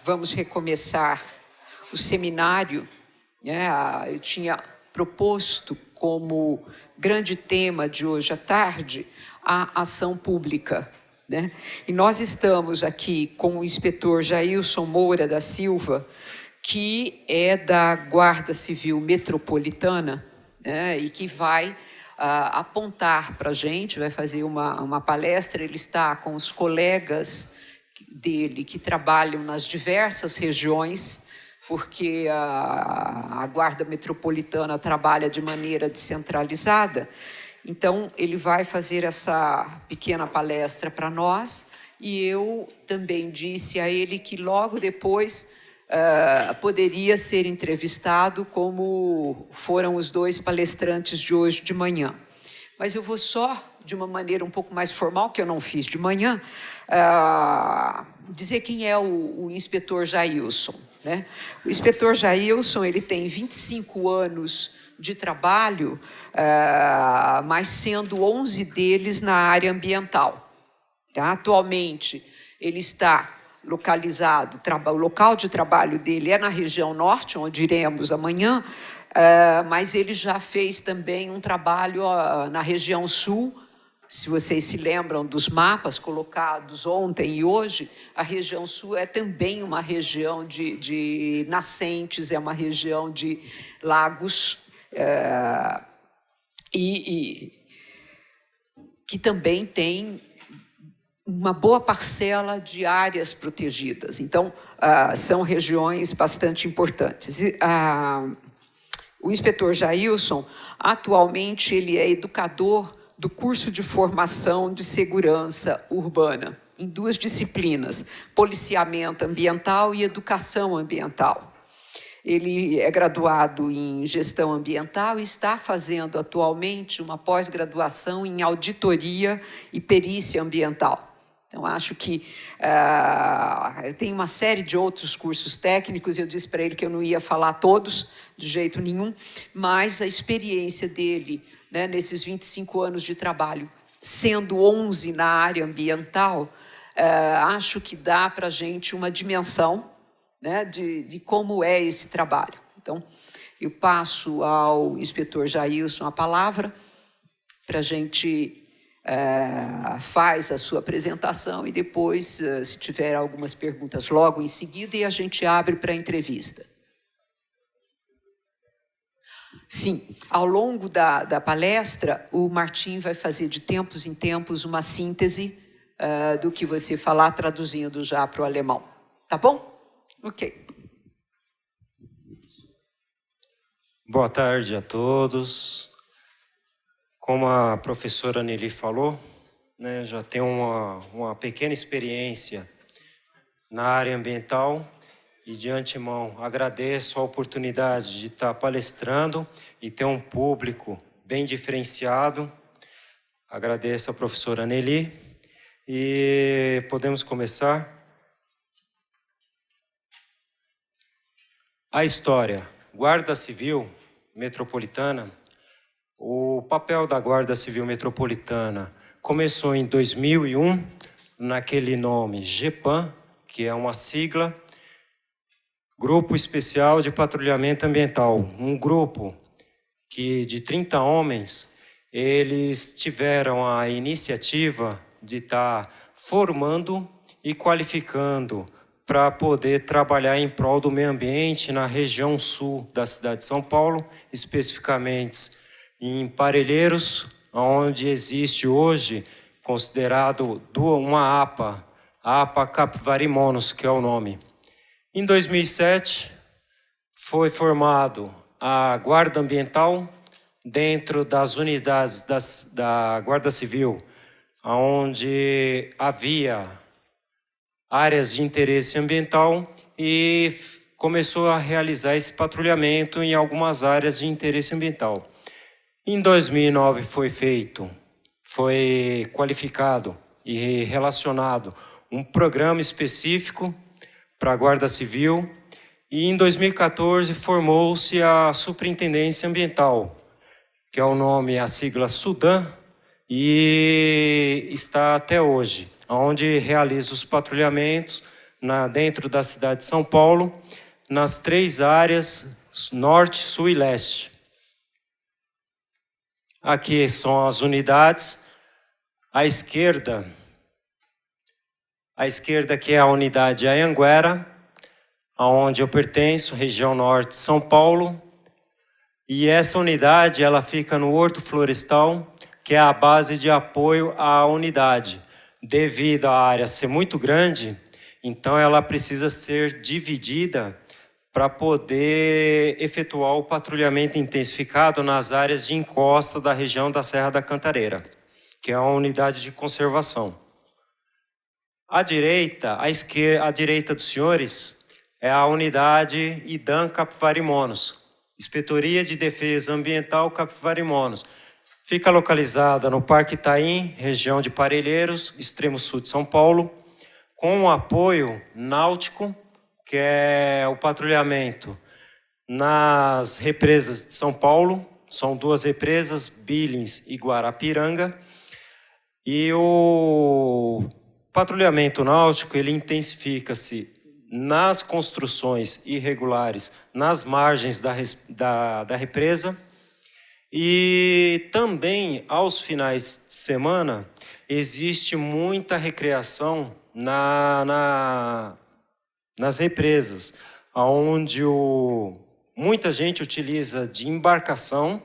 vamos recomeçar o seminário, né? Eu tinha proposto como grande tema de hoje à tarde a ação pública, né? E nós estamos aqui com o inspetor Jailson Moura da Silva, que é da Guarda Civil Metropolitana, né? E que vai apontar para a gente, vai fazer uma palestra. Ele está com os colegas dele que trabalham nas diversas regiões, porque a Guarda Metropolitana trabalha de maneira descentralizada. Então, ele vai fazer essa pequena palestra para nós, e eu também disse a ele que logo depois poderia ser entrevistado, como foram os dois palestrantes de hoje de manhã. Mas eu vou só, de uma maneira um pouco mais formal, que eu não fiz de manhã, dizer quem é o inspetor Jailson, né? O inspetor Jailson, ele tem 25 anos de trabalho, mas sendo 11 deles na área ambiental. Tá? Atualmente, ele está localizado, o local de trabalho dele é na região norte, onde iremos amanhã, mas ele já fez também um trabalho na região sul. Se vocês se lembram dos mapas colocados ontem e hoje, a região sul é também uma região de nascentes, é uma região de lagos, e que também tem uma boa parcela de áreas protegidas. Então, são regiões bastante importantes. O inspetor Jailson, atualmente, ele é educador do curso de formação de segurança urbana, em duas disciplinas, policiamento ambiental e educação ambiental. Ele é graduado em gestão ambiental e está fazendo atualmente uma pós-graduação em auditoria e perícia ambiental. Então, acho que tem uma série de outros cursos técnicos. Eu disse para ele que eu não ia falar todos, de jeito nenhum, mas a experiência dele, né, nesses 25 anos de trabalho, sendo 11 na área ambiental, acho que dá para a gente uma dimensão, né, de como é esse trabalho. Então, eu passo ao inspetor Jailson a palavra para a gente faz a sua apresentação e depois, se tiver algumas perguntas logo em seguida, e a gente abre para a entrevista. Sim, ao longo da palestra, o Martim vai fazer de tempos em tempos uma síntese do que você falar, traduzindo já para o alemão. Tá bom? Ok. Boa tarde a todos. Como a professora Nelly falou, né, já tenho uma pequena experiência na área ambiental e, de antemão, agradeço a oportunidade de estar palestrando e ter um público bem diferenciado. Agradeço a professora Nelly e podemos começar. A história. Guarda Civil Metropolitana. O papel da Guarda Civil Metropolitana começou em 2001, naquele nome GEPAM, que é uma sigla, Grupo Especial de Patrulhamento Ambiental. Um grupo que, de 30 homens, eles tiveram a iniciativa de estar formando e qualificando para poder trabalhar em prol do meio ambiente na região sul da cidade de São Paulo, especificamente em Parelheiros, onde existe hoje, considerado uma APA, a APA Capivarimonus, que é o nome. Em 2007, foi formado a Guarda Ambiental dentro das unidades da Guarda Civil, onde havia áreas de interesse ambiental e começou a realizar esse patrulhamento em algumas áreas de interesse ambiental. Em 2009 foi qualificado e relacionado um programa específico para a Guarda Civil e em 2014 formou-se a Superintendência Ambiental, que é o nome, a sigla SUDAM, e está até hoje, onde realiza os patrulhamentos dentro da cidade de São Paulo, nas 3 áreas, norte, sul e leste. Aqui são as unidades. À esquerda que é a unidade Anhanguera, aonde eu pertenço, região norte de São Paulo. E essa unidade, ela fica no Horto Florestal, que é a base de apoio à unidade. Devido à área ser muito grande, então ela precisa ser dividida para poder efetuar o patrulhamento intensificado nas áreas de encosta da região da Serra da Cantareira, que é uma unidade de conservação. À direita dos senhores, é a unidade IDAM Capivarimonos, Inspetoria de Defesa Ambiental Capivarimonos. Fica localizada no Parque Itaim, região de Parelheiros, extremo sul de São Paulo, com o apoio náutico, que é o patrulhamento nas represas de São Paulo. São 2 represas, Billings e Guarapiranga. E o patrulhamento náutico, ele intensifica-se nas construções irregulares, nas margens da represa. E também, aos finais de semana, existe muita recreação nas represas, onde muita gente utiliza de embarcação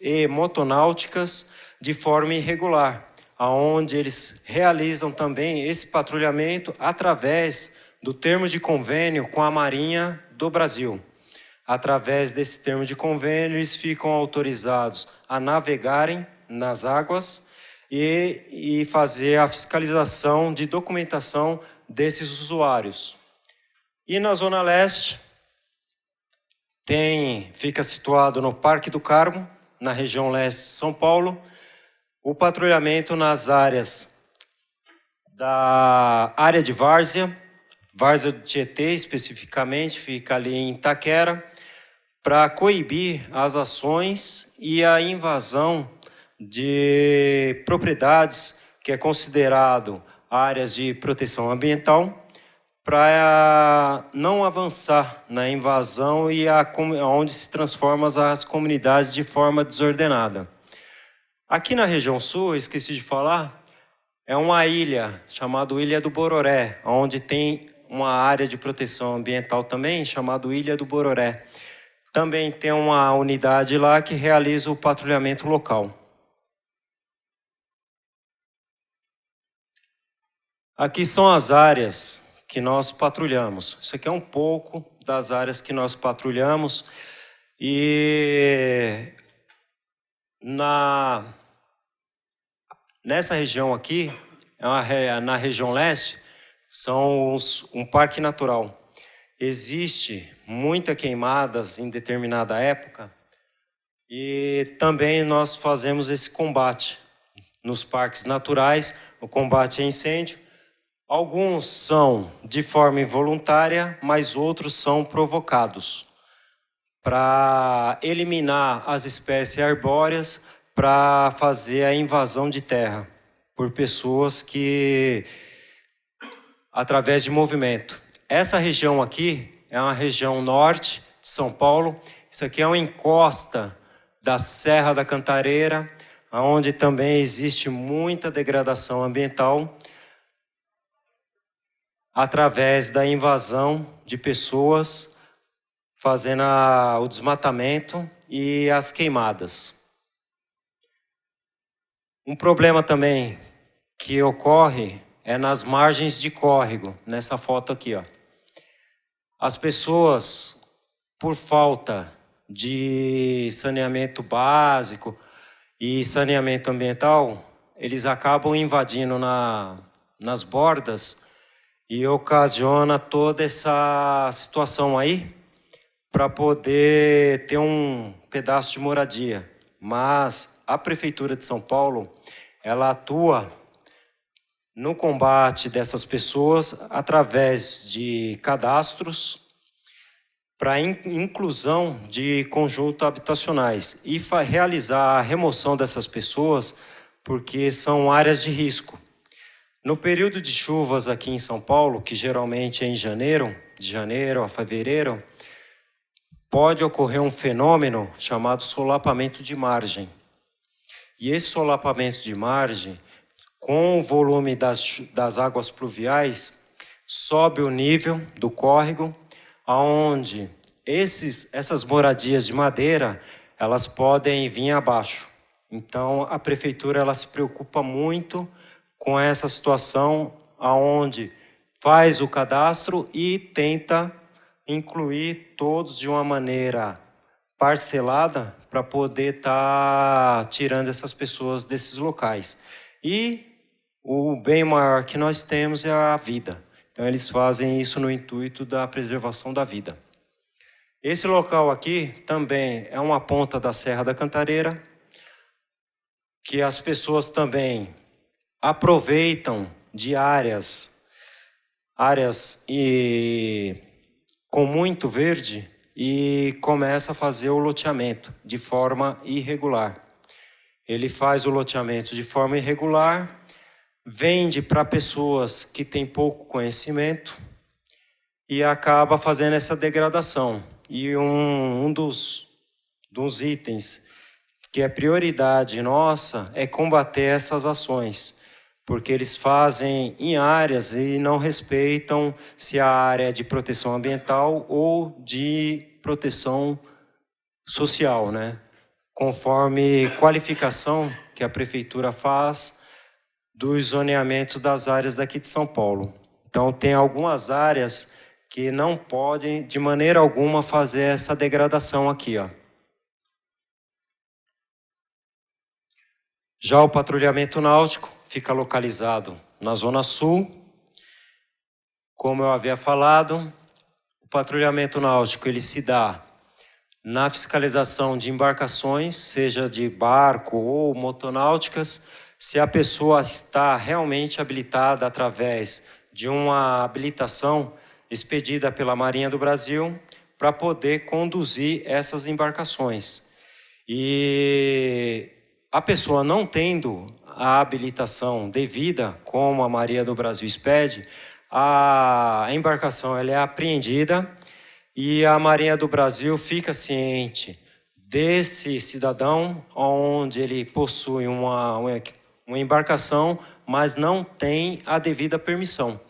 e motonáuticas de forma irregular, onde eles realizam também esse patrulhamento através do termo de convênio com a Marinha do Brasil. Através desse termo de convênio, eles ficam autorizados a navegarem nas águas e fazer a fiscalização de documentação desses usuários. E na Zona Leste, fica situado no Parque do Carmo, na região leste de São Paulo, o patrulhamento nas áreas da área de Várzea do Tietê especificamente, fica ali em Itaquera, para coibir as ações e a invasão de propriedades que é considerado áreas de proteção ambiental, para não avançar na invasão e onde se transformam as comunidades de forma desordenada. Aqui na região sul, eu esqueci de falar, é uma ilha chamada Ilha do Bororé, onde tem uma área de proteção ambiental também, chamada Ilha do Bororé. Também tem uma unidade lá que realiza o patrulhamento local. Aqui são as áreas que nós patrulhamos. Isso aqui é um pouco das áreas que nós patrulhamos. E nessa região aqui, na região leste, são um parque natural. Existe muitas queimadas em determinada época e também nós fazemos esse combate nos parques naturais, o combate a incêndio. Alguns são de forma involuntária, mas outros são provocados para eliminar as espécies arbóreas, para fazer a invasão de terra por pessoas que, através de movimento. Essa região aqui é uma região norte de São Paulo. Isso aqui é uma encosta da Serra da Cantareira, onde também existe muita degradação ambiental através da invasão de pessoas, fazendo o desmatamento e as queimadas. Um problema também que ocorre é nas margens de córrego, nessa foto aqui, ó. As pessoas, por falta de saneamento básico e saneamento ambiental, eles acabam invadindo nas bordas e ocasiona toda essa situação aí para poder ter um pedaço de moradia. Mas a Prefeitura de São Paulo, ela atua no combate dessas pessoas através de cadastros para inclusão de conjuntos habitacionais e realizar a remoção dessas pessoas porque são áreas de risco. No período de chuvas aqui em São Paulo, que geralmente é em janeiro, de janeiro a fevereiro, pode ocorrer um fenômeno chamado solapamento de margem. E esse solapamento de margem, com o volume das águas pluviais, sobe o nível do córrego, aonde essas moradias de madeira, elas podem vir abaixo. Então, a prefeitura ela se preocupa muito com essa situação, aonde faz o cadastro e tenta incluir todos de uma maneira parcelada para poder estar tirando essas pessoas desses locais. E o bem maior que nós temos é a vida. Então, eles fazem isso no intuito da preservação da vida. Esse local aqui também é uma ponta da Serra da Cantareira, que as pessoas também aproveitam de áreas com muito verde e começa a fazer o loteamento de forma irregular. Ele faz o loteamento de forma irregular, vende para pessoas que têm pouco conhecimento e acaba fazendo essa degradação. E um dos itens que é prioridade nossa é combater essas ações, porque eles fazem em áreas e não respeitam se a área é de proteção ambiental ou de proteção social, né? Conforme qualificação que a prefeitura faz dos zoneamentos das áreas daqui de São Paulo. Então, tem algumas áreas que não podem, de maneira alguma, fazer essa degradação aqui, ó. Já o patrulhamento náutico fica localizado na Zona Sul. Como eu havia falado, o patrulhamento náutico ele se dá na fiscalização de embarcações, seja de barco ou motonáuticas, se a pessoa está realmente habilitada através de uma habilitação expedida pela Marinha do Brasil para poder conduzir essas embarcações. E a pessoa não tendo a habilitação devida, como a Marinha do Brasil expede, a embarcação ela é apreendida e a Marinha do Brasil fica ciente desse cidadão onde ele possui uma embarcação, mas não tem a devida permissão.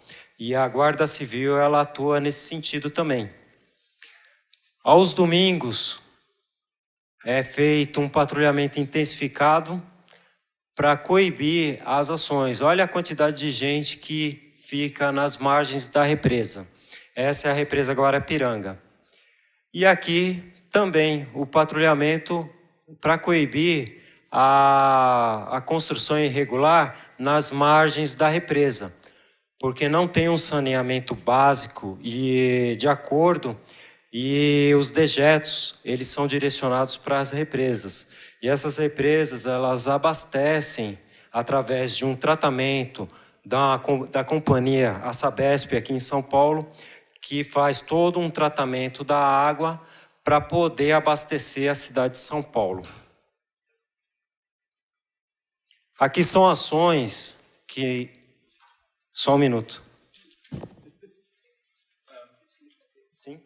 E a Guarda Civil ela atua nesse sentido também. Aos domingos é feito um patrulhamento intensificado para coibir as ações. Olha a quantidade de gente que fica nas margens da represa. Essa é a represa Guarapiranga. E aqui também o patrulhamento para coibir a construção irregular nas margens da represa, porque não tem um saneamento básico e de acordo, e os dejetos, eles são direcionados para as represas. E essas represas, elas abastecem através de um tratamento da companhia, a Sabesp, aqui em São Paulo, que faz todo um tratamento da água para poder abastecer a cidade de São Paulo. Aqui são ações que... Só um minuto. Sim?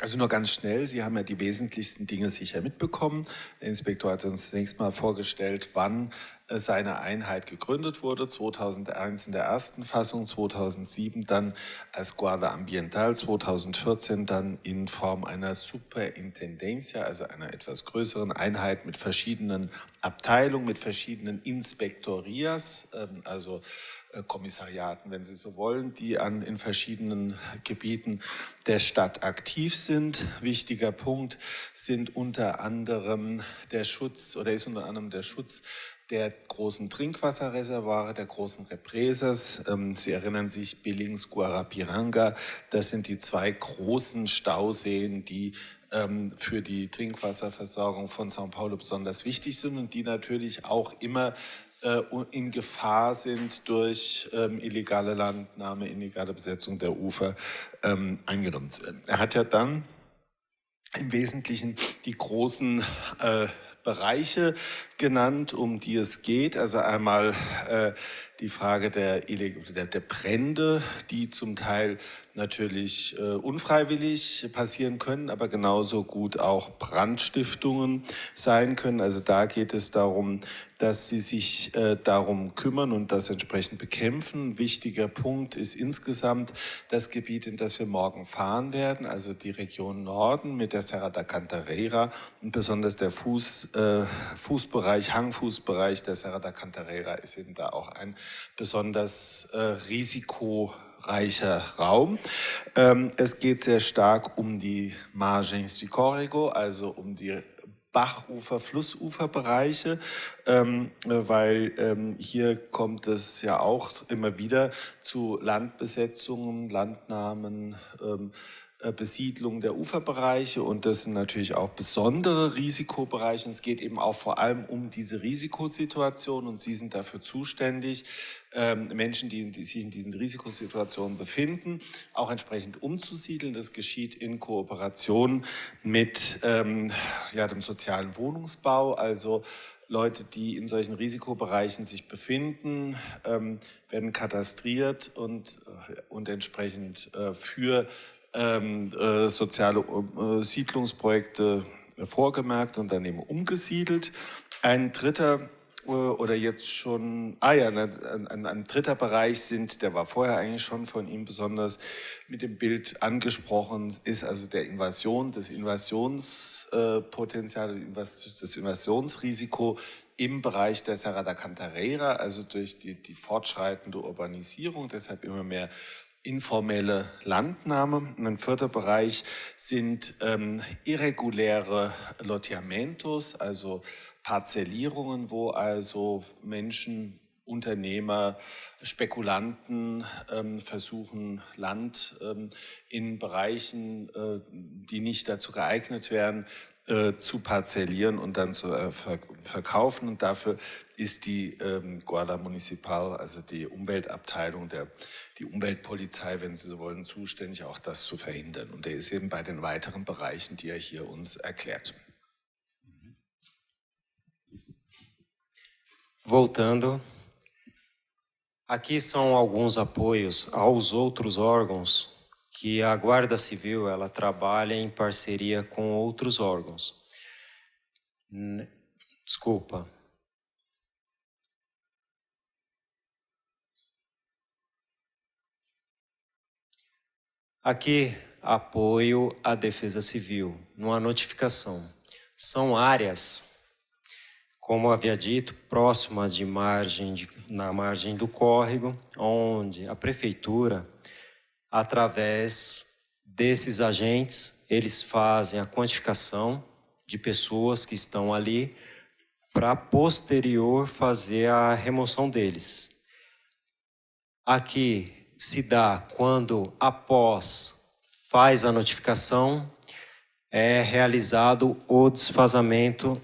Also nur ganz schnell, Sie haben ja die wesentlichsten Dinge sicher mitbekommen. Der Inspektor hat uns zunächst mal vorgestellt, wann seine Einheit gegründet wurde, 2001 in der ersten Fassung, 2007 dann als Guarda Ambiental, 2014 dann in Form einer Superintendencia, also einer etwas größeren Einheit mit verschiedenen Abteilungen, mit verschiedenen Inspektorias, also Kommissariaten, wenn Sie so wollen, die in verschiedenen Gebieten der Stadt aktiv sind. Wichtiger Punkt sind unter anderem der Schutz der großen Trinkwasserreservoire, der großen Represas. Sie erinnern sich, Billings, Guarapiranga, das sind die zwei großen Stauseen, die für die Trinkwasserversorgung von São Paulo besonders wichtig sind und die natürlich auch immer in Gefahr sind durch illegale Landnahme, illegale Besetzung der Ufer eingenommen zu werden. Er hat ja dann im Wesentlichen die großen Bereiche genannt, um die es geht. Also einmal die Frage der Brände, die zum Teil natürlich unfreiwillig passieren können, aber genauso gut auch Brandstiftungen sein können. Also da geht es darum, dass sie sich darum kümmern und das entsprechend bekämpfen. Ein wichtiger Punkt ist insgesamt das Gebiet, in das wir morgen fahren werden, also die Region Norden mit der Serra da Cantareira und besonders der Fußbereich, Hangfußbereich der Serra da Cantareira ist eben da auch ein besonders risikoreicher Raum. Es geht sehr stark um die Margens de Córrego, also um die Bachufer-, Flussuferbereiche, weil hier kommt es ja auch immer wieder zu Landbesetzungen, Landnahmen, Besiedlung der Uferbereiche und das sind natürlich auch besondere Risikobereiche. Und es geht eben auch vor allem um diese Risikosituation und Sie sind dafür zuständig, Menschen, die sich in diesen Risikosituationen befinden, auch entsprechend umzusiedeln. Das geschieht in Kooperation mit dem sozialen Wohnungsbau, also Leute, die in solchen Risikobereichen sich befinden, werden katastriert und entsprechend für soziale Siedlungsprojekte vorgemerkt und dann eben umgesiedelt. Ein dritter oder jetzt schon, ein dritter Bereich der war vorher eigentlich schon von ihm besonders mit dem Bild angesprochen, ist also der Invasion, das Invasionspotenzial, das Invasionsrisiko im Bereich der Serra da Cantareira, also durch die fortschreitende Urbanisierung, deshalb immer mehr informelle Landnahme. Und ein vierter Bereich sind irreguläre Loteamentos, also Parzellierungen, wo also Menschen, Unternehmer, Spekulanten versuchen, Land in Bereichen, die nicht dazu geeignet wären, zu parzellieren und dann zu verkaufen. Und dafür ist die Guarda Municipal, also die Umweltabteilung, die Umweltpolizei, wenn Sie so wollen, zuständig, auch das zu verhindern. Und er ist eben bei den weiteren Bereichen, die er hier uns erklärt. Voltando, aqui são alguns apoios aos outros órgãos que a Guarda Civil ela trabalha em parceria com outros órgãos. Desculpa. Aqui, apoio à Defesa Civil, numa notificação. São áreas, como havia dito, próximas na margem do córrego, onde a Prefeitura, através desses agentes, eles fazem a quantificação de pessoas que estão ali para posterior fazer a remoção deles. Aqui se dá quando, após faz a notificação, é realizado o desfazimento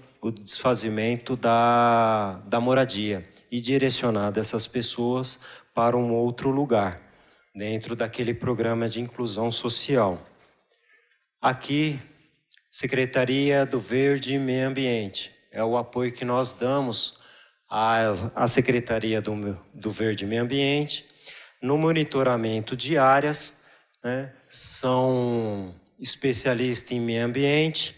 da moradia e direcionado essas pessoas para um outro lugar, dentro daquele programa de inclusão social. Aqui, Secretaria do Verde e Meio Ambiente, é o apoio que nós damos à Secretaria do Verde e Meio Ambiente, no monitoramento de áreas, né? São especialistas em meio ambiente,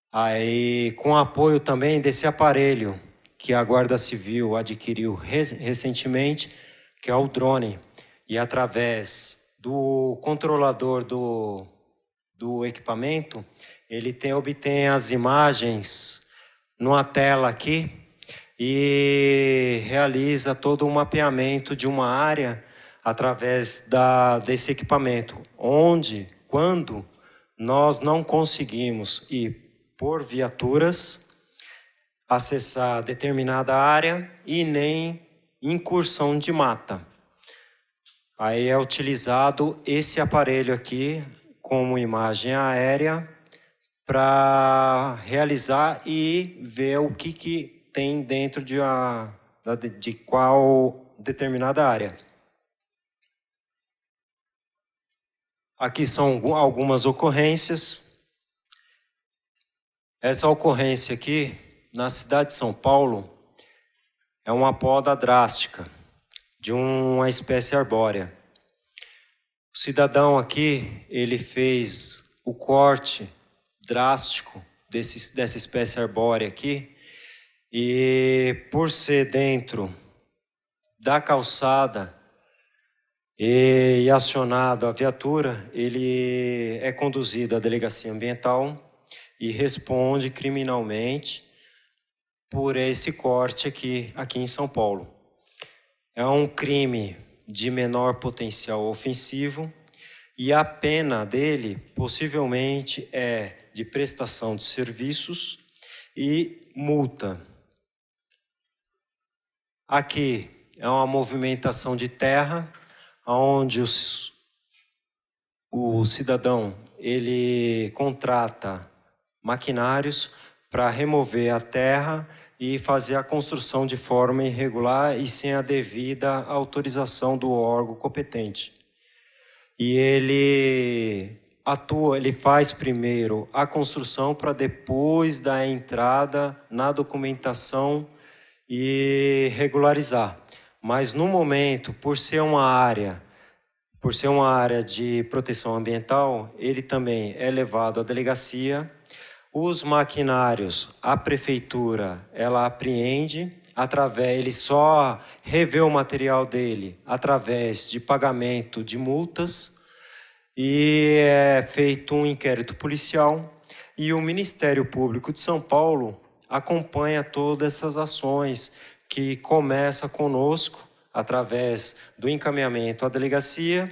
aí com apoio também desse aparelho que a Guarda Civil adquiriu recentemente, que é o drone, e através do controlador do equipamento, ele obtém as imagens numa tela aqui e realiza todo o mapeamento de uma área através desse equipamento, onde, quando nós não conseguimos ir por viaturas, acessar determinada área e nem incursão de mata. Aí é utilizado esse aparelho aqui como imagem aérea para realizar e ver o que tem dentro de qual determinada área. Aqui são algumas ocorrências. Essa ocorrência aqui, na cidade de São Paulo, é uma poda drástica de uma espécie arbórea. O cidadão aqui, ele fez o corte drástico dessa espécie arbórea aqui, e por ser dentro da calçada e acionado a viatura, ele é conduzido à delegacia ambiental e responde criminalmente por esse corte aqui em São Paulo. É um crime de menor potencial ofensivo e a pena dele possivelmente é de prestação de serviços e multa. Aqui é uma movimentação de terra, onde o cidadão ele contrata maquinários para remover a terra e fazer a construção de forma irregular e sem a devida autorização do órgão competente. E ele faz primeiro a construção para depois dar a entrada na documentação e regularizar. Mas no momento, por ser uma área de proteção ambiental, ele também é levado à delegacia. Os maquinários, a prefeitura, ela apreende, ele só revê o material dele através de pagamento de multas e é feito um inquérito policial e o Ministério Público de São Paulo acompanha todas essas ações que começa conosco através do encaminhamento à delegacia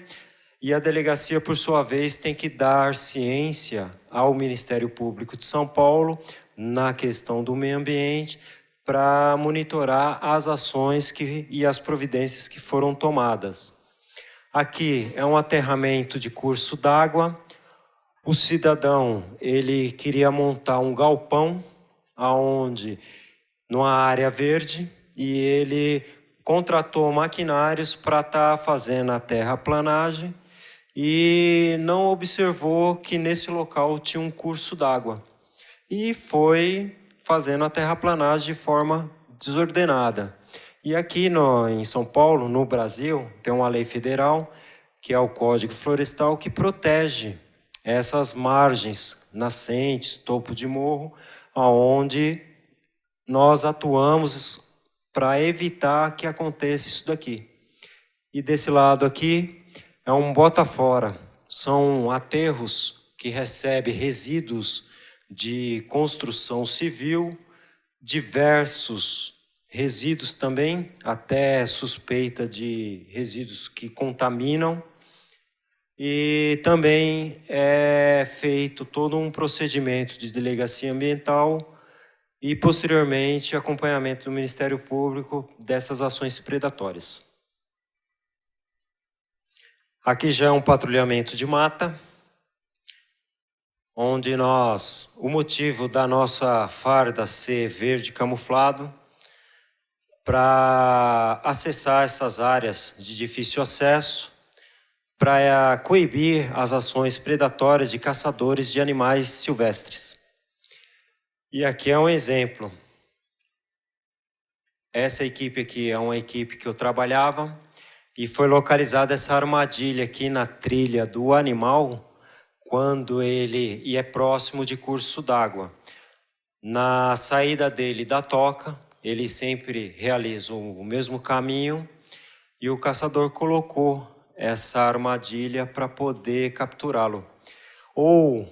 e a delegacia, por sua vez, tem que dar ciência ao Ministério Público de São Paulo na questão do meio ambiente para monitorar as ações e as providências que foram tomadas. Aqui é um aterramento de curso d'água. O cidadão, ele queria montar um galpão numa área verde, e ele contratou maquinários para estar fazendo a terraplanagem e não observou que nesse local tinha um curso d'água. E foi fazendo a terraplanagem de forma desordenada. E aqui em São Paulo, no Brasil, tem uma lei federal, que é o Código Florestal, que protege essas margens nascentes, topo de morro, onde nós atuamos para evitar que aconteça isso daqui. E desse lado aqui é um bota fora. São aterros que recebem resíduos de construção civil, diversos resíduos também, até suspeita de resíduos que contaminam. E também é feito todo um procedimento de delegacia ambiental e, posteriormente, acompanhamento do Ministério Público dessas ações predatórias. Aqui já é um patrulhamento de mata, onde o motivo da nossa farda ser verde camuflado, para acessar essas áreas de difícil acesso, para coibir as ações predatórias de caçadores de animais silvestres. E aqui é um exemplo. Essa equipe aqui é uma equipe que eu trabalhava e foi localizada essa armadilha aqui na trilha do animal quando ele é próximo de curso d'água. Na saída dele da toca, ele sempre realiza o mesmo caminho e o caçador colocou essa armadilha para poder capturá-lo. Ou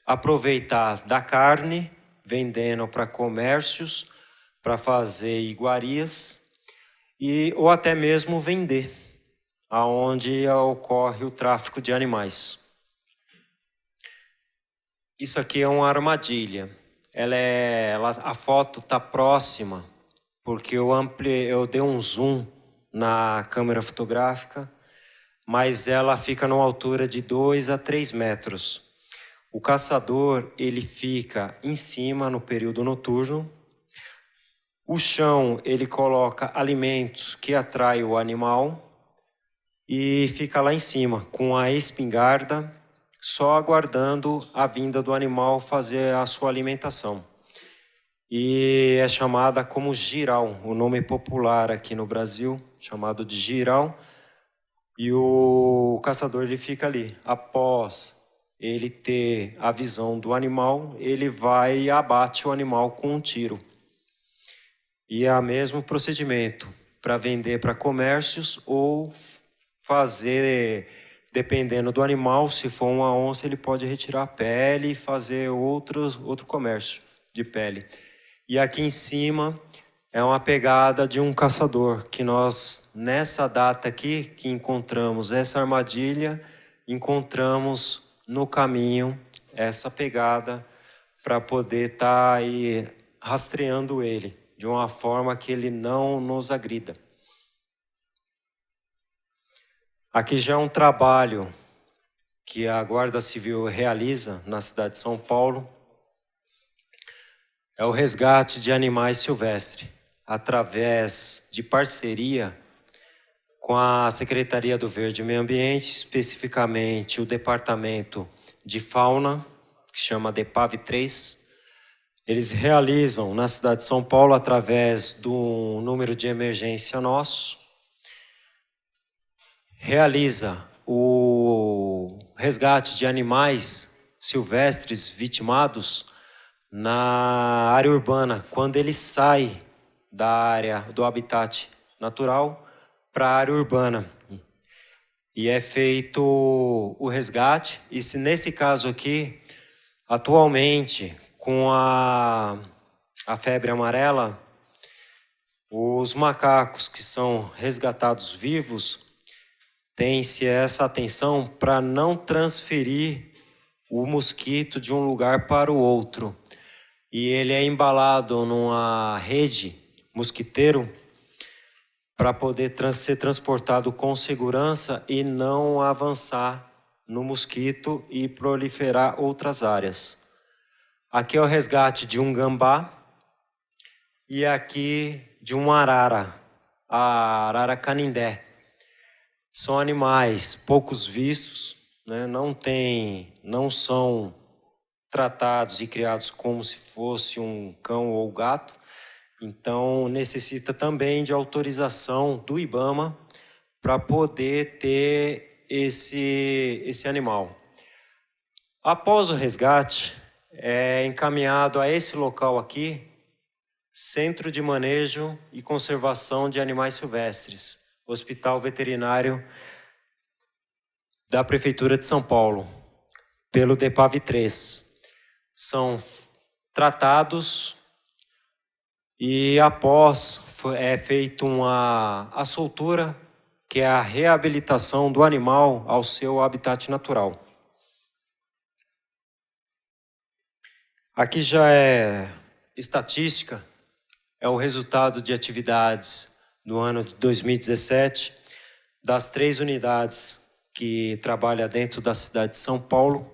aproveitar da carne, vendendo para comércios, para fazer iguarias, ou até mesmo vender, aonde ocorre o tráfico de animais. Isso aqui é uma armadilha. A foto está próxima, porque eu dei um zoom na câmera fotográfica, mas ela fica numa altura de 2 a 3 metros. O caçador, ele fica em cima no período noturno. O chão, ele coloca alimentos que atraem o animal e fica lá em cima com a espingarda só aguardando a vinda do animal fazer a sua alimentação. E é chamada como giral, o nome popular aqui no Brasil, chamado de giral. E o caçador ele fica ali. Após ele ter a visão do animal, ele vai e abate o animal com um tiro. E é o mesmo procedimento para vender para comércios ou fazer, dependendo do animal, se for uma onça, ele pode retirar a pele e fazer outro comércio de pele. E aqui em cima é uma pegada de um caçador, que nós, nessa data aqui, que encontramos essa armadilha, encontramos no caminho essa pegada para poder estar aí rastreando ele, de uma forma que ele não nos agrida. Aqui já é um trabalho que a Guarda Civil realiza na cidade de São Paulo. É o resgate de animais silvestres, através de parceria com a Secretaria do Verde e Meio Ambiente, especificamente o Departamento de Fauna, que chama DEPAV 3. Eles realizam na cidade de São Paulo, através do número de emergência nosso, realiza o resgate de animais silvestres vitimados na área urbana, quando ele sai da área do habitat natural para a área urbana. E é feito o resgate, e se nesse caso aqui, atualmente, com a febre amarela, os macacos que são resgatados vivos, tem-se essa atenção para não transferir o mosquito de um lugar para o outro. E ele é embalado numa rede mosquiteiro para poder ser transportado com segurança e não avançar no mosquito e proliferar outras áreas. Aqui é o resgate de um gambá e aqui de uma arara, a arara canindé. São animais poucos vistos, né? Não são tratados e criados como se fosse um cão ou gato. Então, necessita também de autorização do IBAMA para poder ter esse animal. Após o resgate, é encaminhado a esse local aqui, Centro de Manejo e Conservação de Animais Silvestres, Hospital Veterinário da Prefeitura de São Paulo, pelo DEPAV 3. São tratados e após é feita a soltura, que é a reabilitação do animal ao seu habitat natural. Aqui já é estatística, é o resultado de atividades no ano de 2017, das 3 unidades que trabalham dentro da cidade de São Paulo.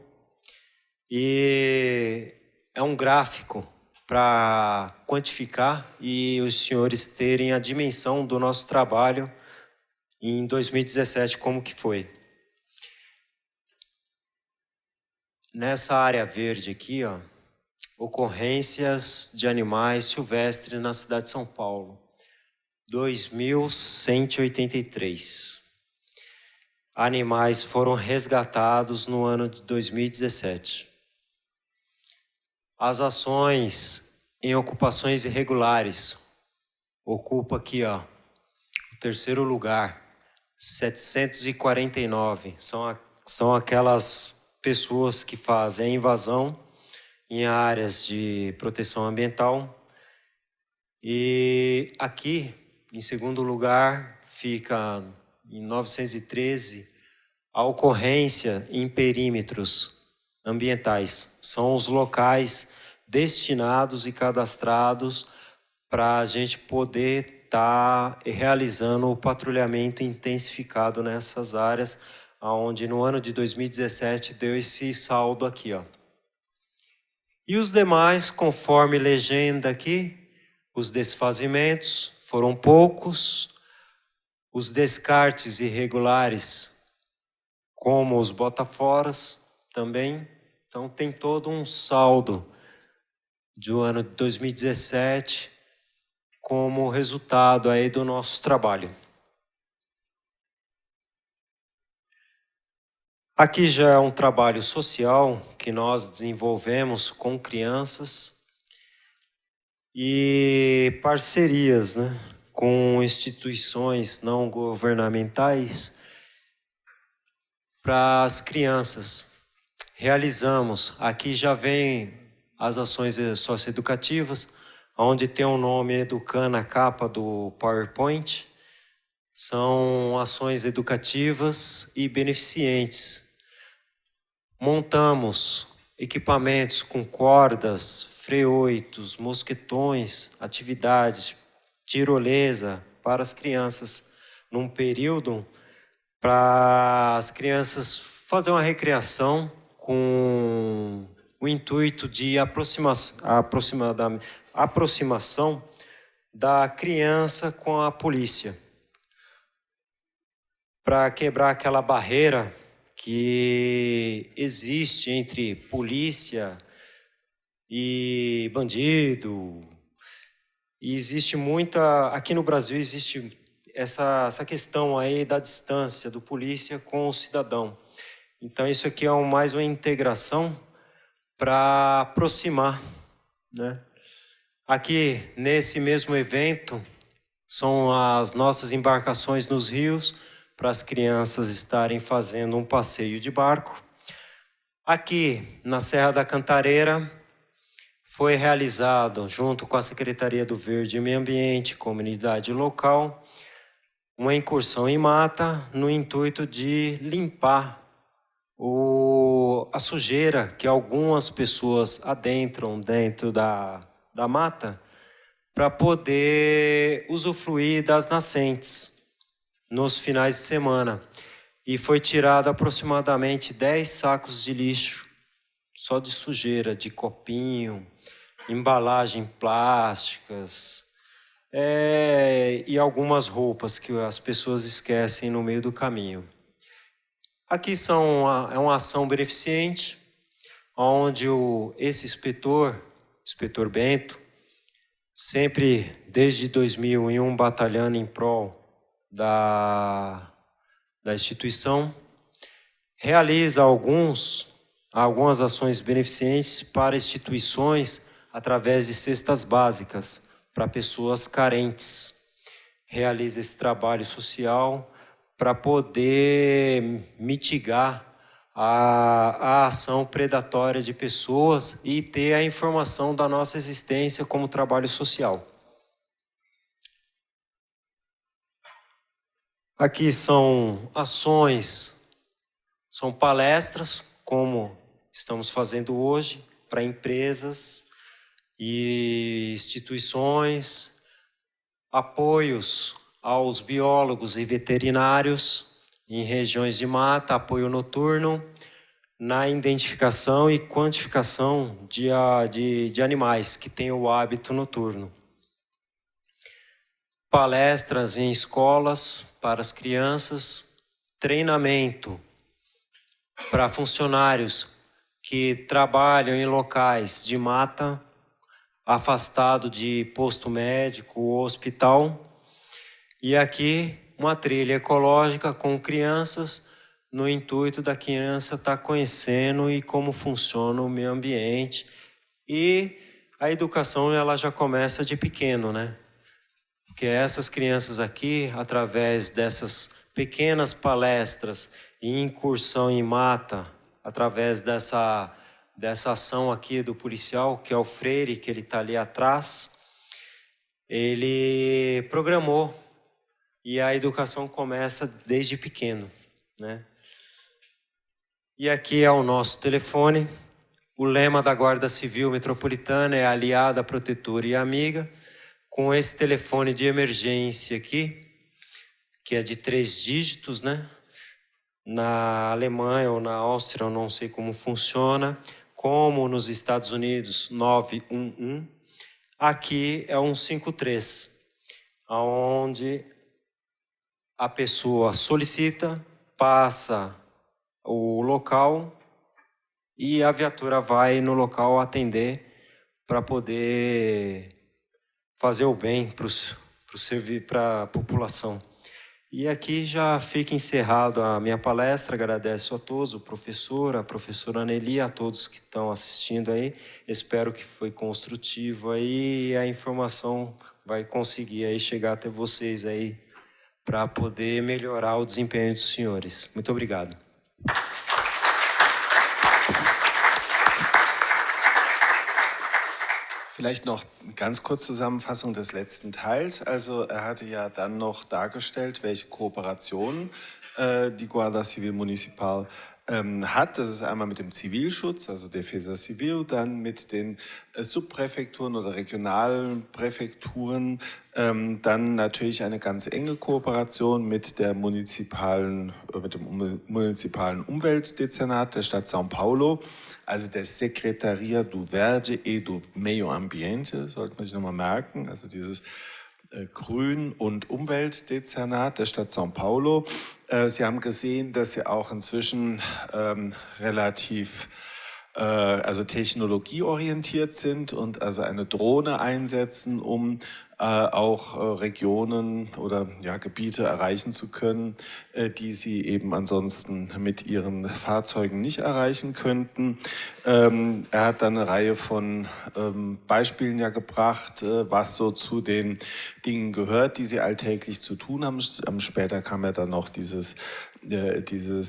E é um gráfico para quantificar e os senhores terem a dimensão do nosso trabalho em 2017, como que foi. Nessa área verde aqui, ó, ocorrências de animais silvestres na cidade de São Paulo, 2.183. Animais foram resgatados no ano de 2017. As ações em ocupações irregulares ocupa aqui, ó, o 3º lugar, 749. São aquelas pessoas que fazem a invasão em áreas de proteção ambiental. E aqui, em 2º lugar, fica em 913 a ocorrência em perímetros ambientais. São os locais destinados e cadastrados para a gente poder estar realizando o patrulhamento intensificado nessas áreas, onde no ano de 2017 deu esse saldo aqui, ó. E os demais, conforme legenda aqui, os desfazimentos foram poucos, os descartes irregulares, como os botaforas, também. Então, tem todo um saldo do ano de 2017 como resultado aí do nosso trabalho. Aqui já é um trabalho social que nós desenvolvemos com crianças e parcerias, né, com instituições não governamentais para as crianças. Realizamos, aqui já vem as ações socioeducativas, onde tem o nome Educan na capa do PowerPoint. São ações educativas e beneficentes. Montamos equipamentos com cordas, freioitos, mosquetões, atividades, tirolesa para as crianças, num período para as crianças fazer uma recreação com o intuito de aproximação da criança com a polícia, para quebrar aquela barreira que existe entre polícia e bandido. E existe muita... Aqui no Brasil existe essa questão aí da distância do polícia com o cidadão. Então isso aqui é mais uma integração para aproximar, né? Aqui, nesse mesmo evento, são as nossas embarcações nos rios, para as crianças estarem fazendo um passeio de barco. Aqui, na Serra da Cantareira, foi realizado, junto com a Secretaria do Verde e Meio Ambiente, comunidade local, uma incursão em mata, no intuito de limpar a sujeira que algumas pessoas adentram dentro da mata, para poder usufruir das nascentes nos finais de semana. E foi tirado aproximadamente 10 sacos de lixo, só de sujeira, de copinho, embalagem plásticas, e algumas roupas que as pessoas esquecem no meio do caminho. Aqui é uma ação beneficente, onde esse inspetor Bento, sempre desde 2001 batalhando em prol da instituição, realiza algumas ações beneficentes para instituições através de cestas básicas para pessoas carentes. Realiza esse trabalho social para poder mitigar a ação predatória de pessoas e ter a informação da nossa existência como trabalho social. Aqui são ações, são palestras, como estamos fazendo hoje, para empresas e instituições, apoios aos biólogos e veterinários em regiões de mata, apoio noturno, na identificação e quantificação de animais que têm o hábito noturno. Palestras em escolas para as crianças, treinamento para funcionários que trabalham em locais de mata, afastado de posto médico ou hospital. E aqui uma trilha ecológica com crianças, no intuito da criança estar conhecendo e como funciona o meio ambiente. E a educação ela já começa de pequeno, né? Porque essas crianças aqui, através dessas pequenas palestras e incursão em mata, através dessa ação aqui do policial, que é o Freire, que ele está ali atrás, ele programou e a educação começa desde pequeno, né? E aqui é o nosso telefone. O lema da Guarda Civil Metropolitana é aliada, protetora e amiga. Com esse telefone de emergência aqui, que é de 3 dígitos, né? Na Alemanha ou na Áustria, eu não sei como funciona, como nos Estados Unidos, 911. Aqui é 153, onde a pessoa solicita, passa o local e a viatura vai no local atender para poder fazer o bem para a população. E aqui já fica encerrado a minha palestra. Agradeço a todos, a professora Anneli, a todos que estão assistindo aí. Espero que foi construtivo aí e a informação vai conseguir aí chegar até vocês aí para poder melhorar o desempenho dos senhores. Muito obrigado. Vielleicht noch eine ganz kurze Zusammenfassung des letzten Teils. Also er hatte ja dann noch dargestellt, welche Kooperationen die Guardia Civil Municipal hat. Das ist einmal mit dem Zivilschutz, also Defensa Civil, dann mit den Subpräfekturen oder regionalen Präfekturen, dann natürlich eine ganz enge Kooperation mit dem municipalen Umweltdezernat der Stadt São Paulo, also der Secretaria do Verde e do Meio Ambiente, sollte man sich nochmal merken, also dieses Grün- und Umweltdezernat der Stadt São Paulo. Sie haben gesehen, dass sie auch inzwischen relativ also technologieorientiert sind und also eine Drohne einsetzen, um auch Regionen oder Gebiete erreichen zu können, die sie eben ansonsten mit ihren Fahrzeugen nicht erreichen könnten. Er hat dann eine Reihe von Beispielen gebracht, was so zu den Dingen gehört, die sie alltäglich zu tun haben. Später kam ja dann noch dieses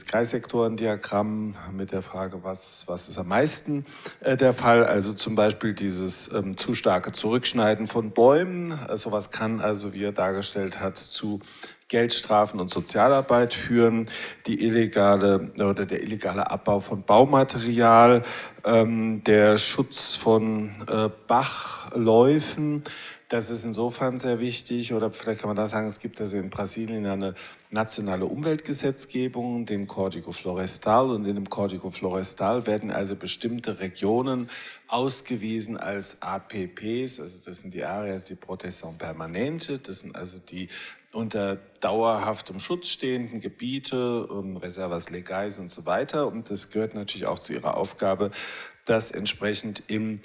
Kreissektorendiagramm mit der Frage, was ist am meisten der Fall. Also zum Beispiel dieses zu starke Zurückschneiden von Bäumen. Sowas kann also, wie er dargestellt hat, zu Geldstrafen und Sozialarbeit führen, der illegale Abbau von Baumaterial, der Schutz von Bachläufen. Das ist insofern sehr wichtig, oder vielleicht kann man da sagen, es gibt also in Brasilien eine nationale Umweltgesetzgebung, den Código Florestal, und in dem Código Florestal werden also bestimmte Regionen ausgewiesen als APPs, also das sind die Áreas de Proteção Permanente, das sind also die unter dauerhaftem Schutz stehenden Gebiete, Reservas Legais und so weiter, und das gehört natürlich auch zu ihrer Aufgabe, das entsprechend im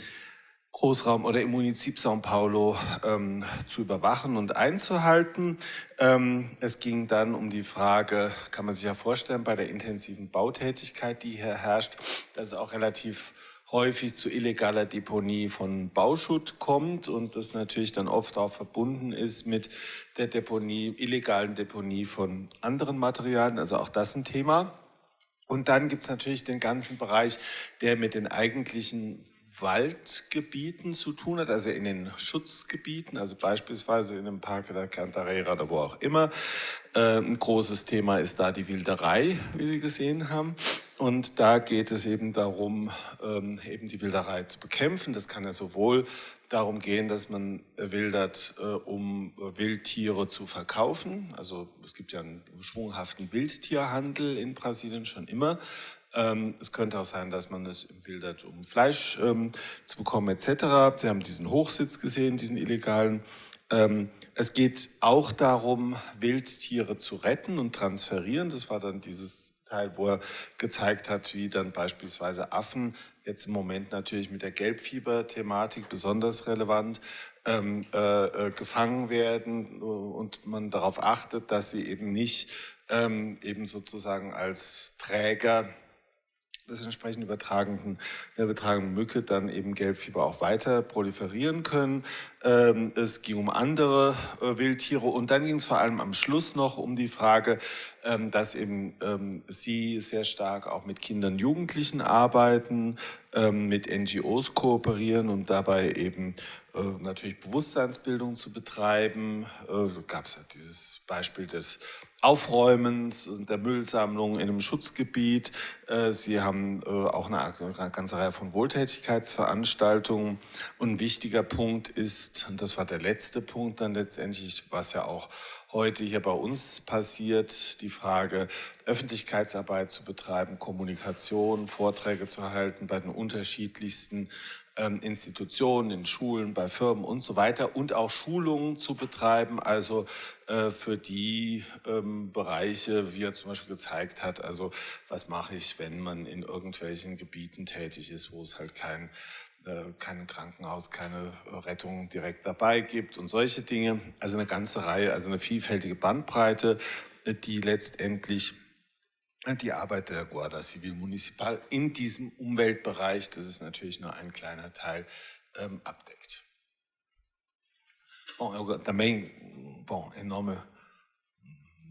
Großraum oder im Munizip São Paulo zu überwachen und einzuhalten. Es ging dann um die Frage, kann man sich ja vorstellen, bei der intensiven Bautätigkeit, die hier herrscht, dass es auch relativ häufig zu illegaler Deponie von Bauschutt kommt und das natürlich dann oft auch verbunden ist mit der illegalen Deponie von anderen Materialien, also auch das ein Thema. Und dann gibt es natürlich den ganzen Bereich, der mit den eigentlichen Waldgebieten zu tun hat, also in den Schutzgebieten, also beispielsweise in dem Parque da Cantareira oder wo auch immer. Ein großes Thema ist da die Wilderei, wie Sie gesehen haben. Und da geht es eben darum, eben die Wilderei zu bekämpfen. Das kann ja sowohl darum gehen, dass man wildert, um Wildtiere zu verkaufen. Also es gibt ja einen schwunghaften Wildtierhandel in Brasilien schon immer. Es könnte auch sein, dass man es wildert, um Fleisch zu bekommen etc. Sie haben diesen Hochsitz gesehen, diesen illegalen. Es geht auch darum, Wildtiere zu retten und transferieren. Das war dann dieses Teil, wo er gezeigt hat, wie dann beispielsweise Affen, jetzt im Moment natürlich mit der Gelbfieber-Thematik besonders relevant, gefangen werden und man darauf achtet, dass sie eben nicht eben sozusagen als Träger des entsprechend der übertragenen Mücke dann eben Gelbfieber auch weiter proliferieren können. Es ging um andere Wildtiere und dann ging es vor allem am Schluss noch um die Frage, dass eben Sie sehr stark auch mit Kindern und Jugendlichen arbeiten, mit NGOs kooperieren und dabei eben natürlich Bewusstseinsbildung zu betreiben. Gab es ja dieses Beispiel des Aufräumens und der Müllsammlung in einem Schutzgebiet. Sie haben auch eine ganze Reihe von Wohltätigkeitsveranstaltungen. Und ein wichtiger Punkt ist, und das war der letzte Punkt dann letztendlich, was ja auch heute hier bei uns passiert, die Frage, Öffentlichkeitsarbeit zu betreiben, Kommunikation, Vorträge zu halten bei den unterschiedlichsten Institutionen, in Schulen, bei Firmen und so weiter und auch Schulungen zu betreiben, also für die Bereiche, wie er zum Beispiel gezeigt hat, also was mache ich, wenn man in irgendwelchen Gebieten tätig ist, wo es halt kein Krankenhaus, keine Rettung direkt dabei gibt und solche Dinge. Also eine ganze Reihe, also eine vielfältige Bandbreite, die letztendlich die Arbeit der Guarda Civil Municipal in diesem Umweltbereich, das ist natürlich nur ein kleiner Teil, abdeckt. Bom, eu também, em nome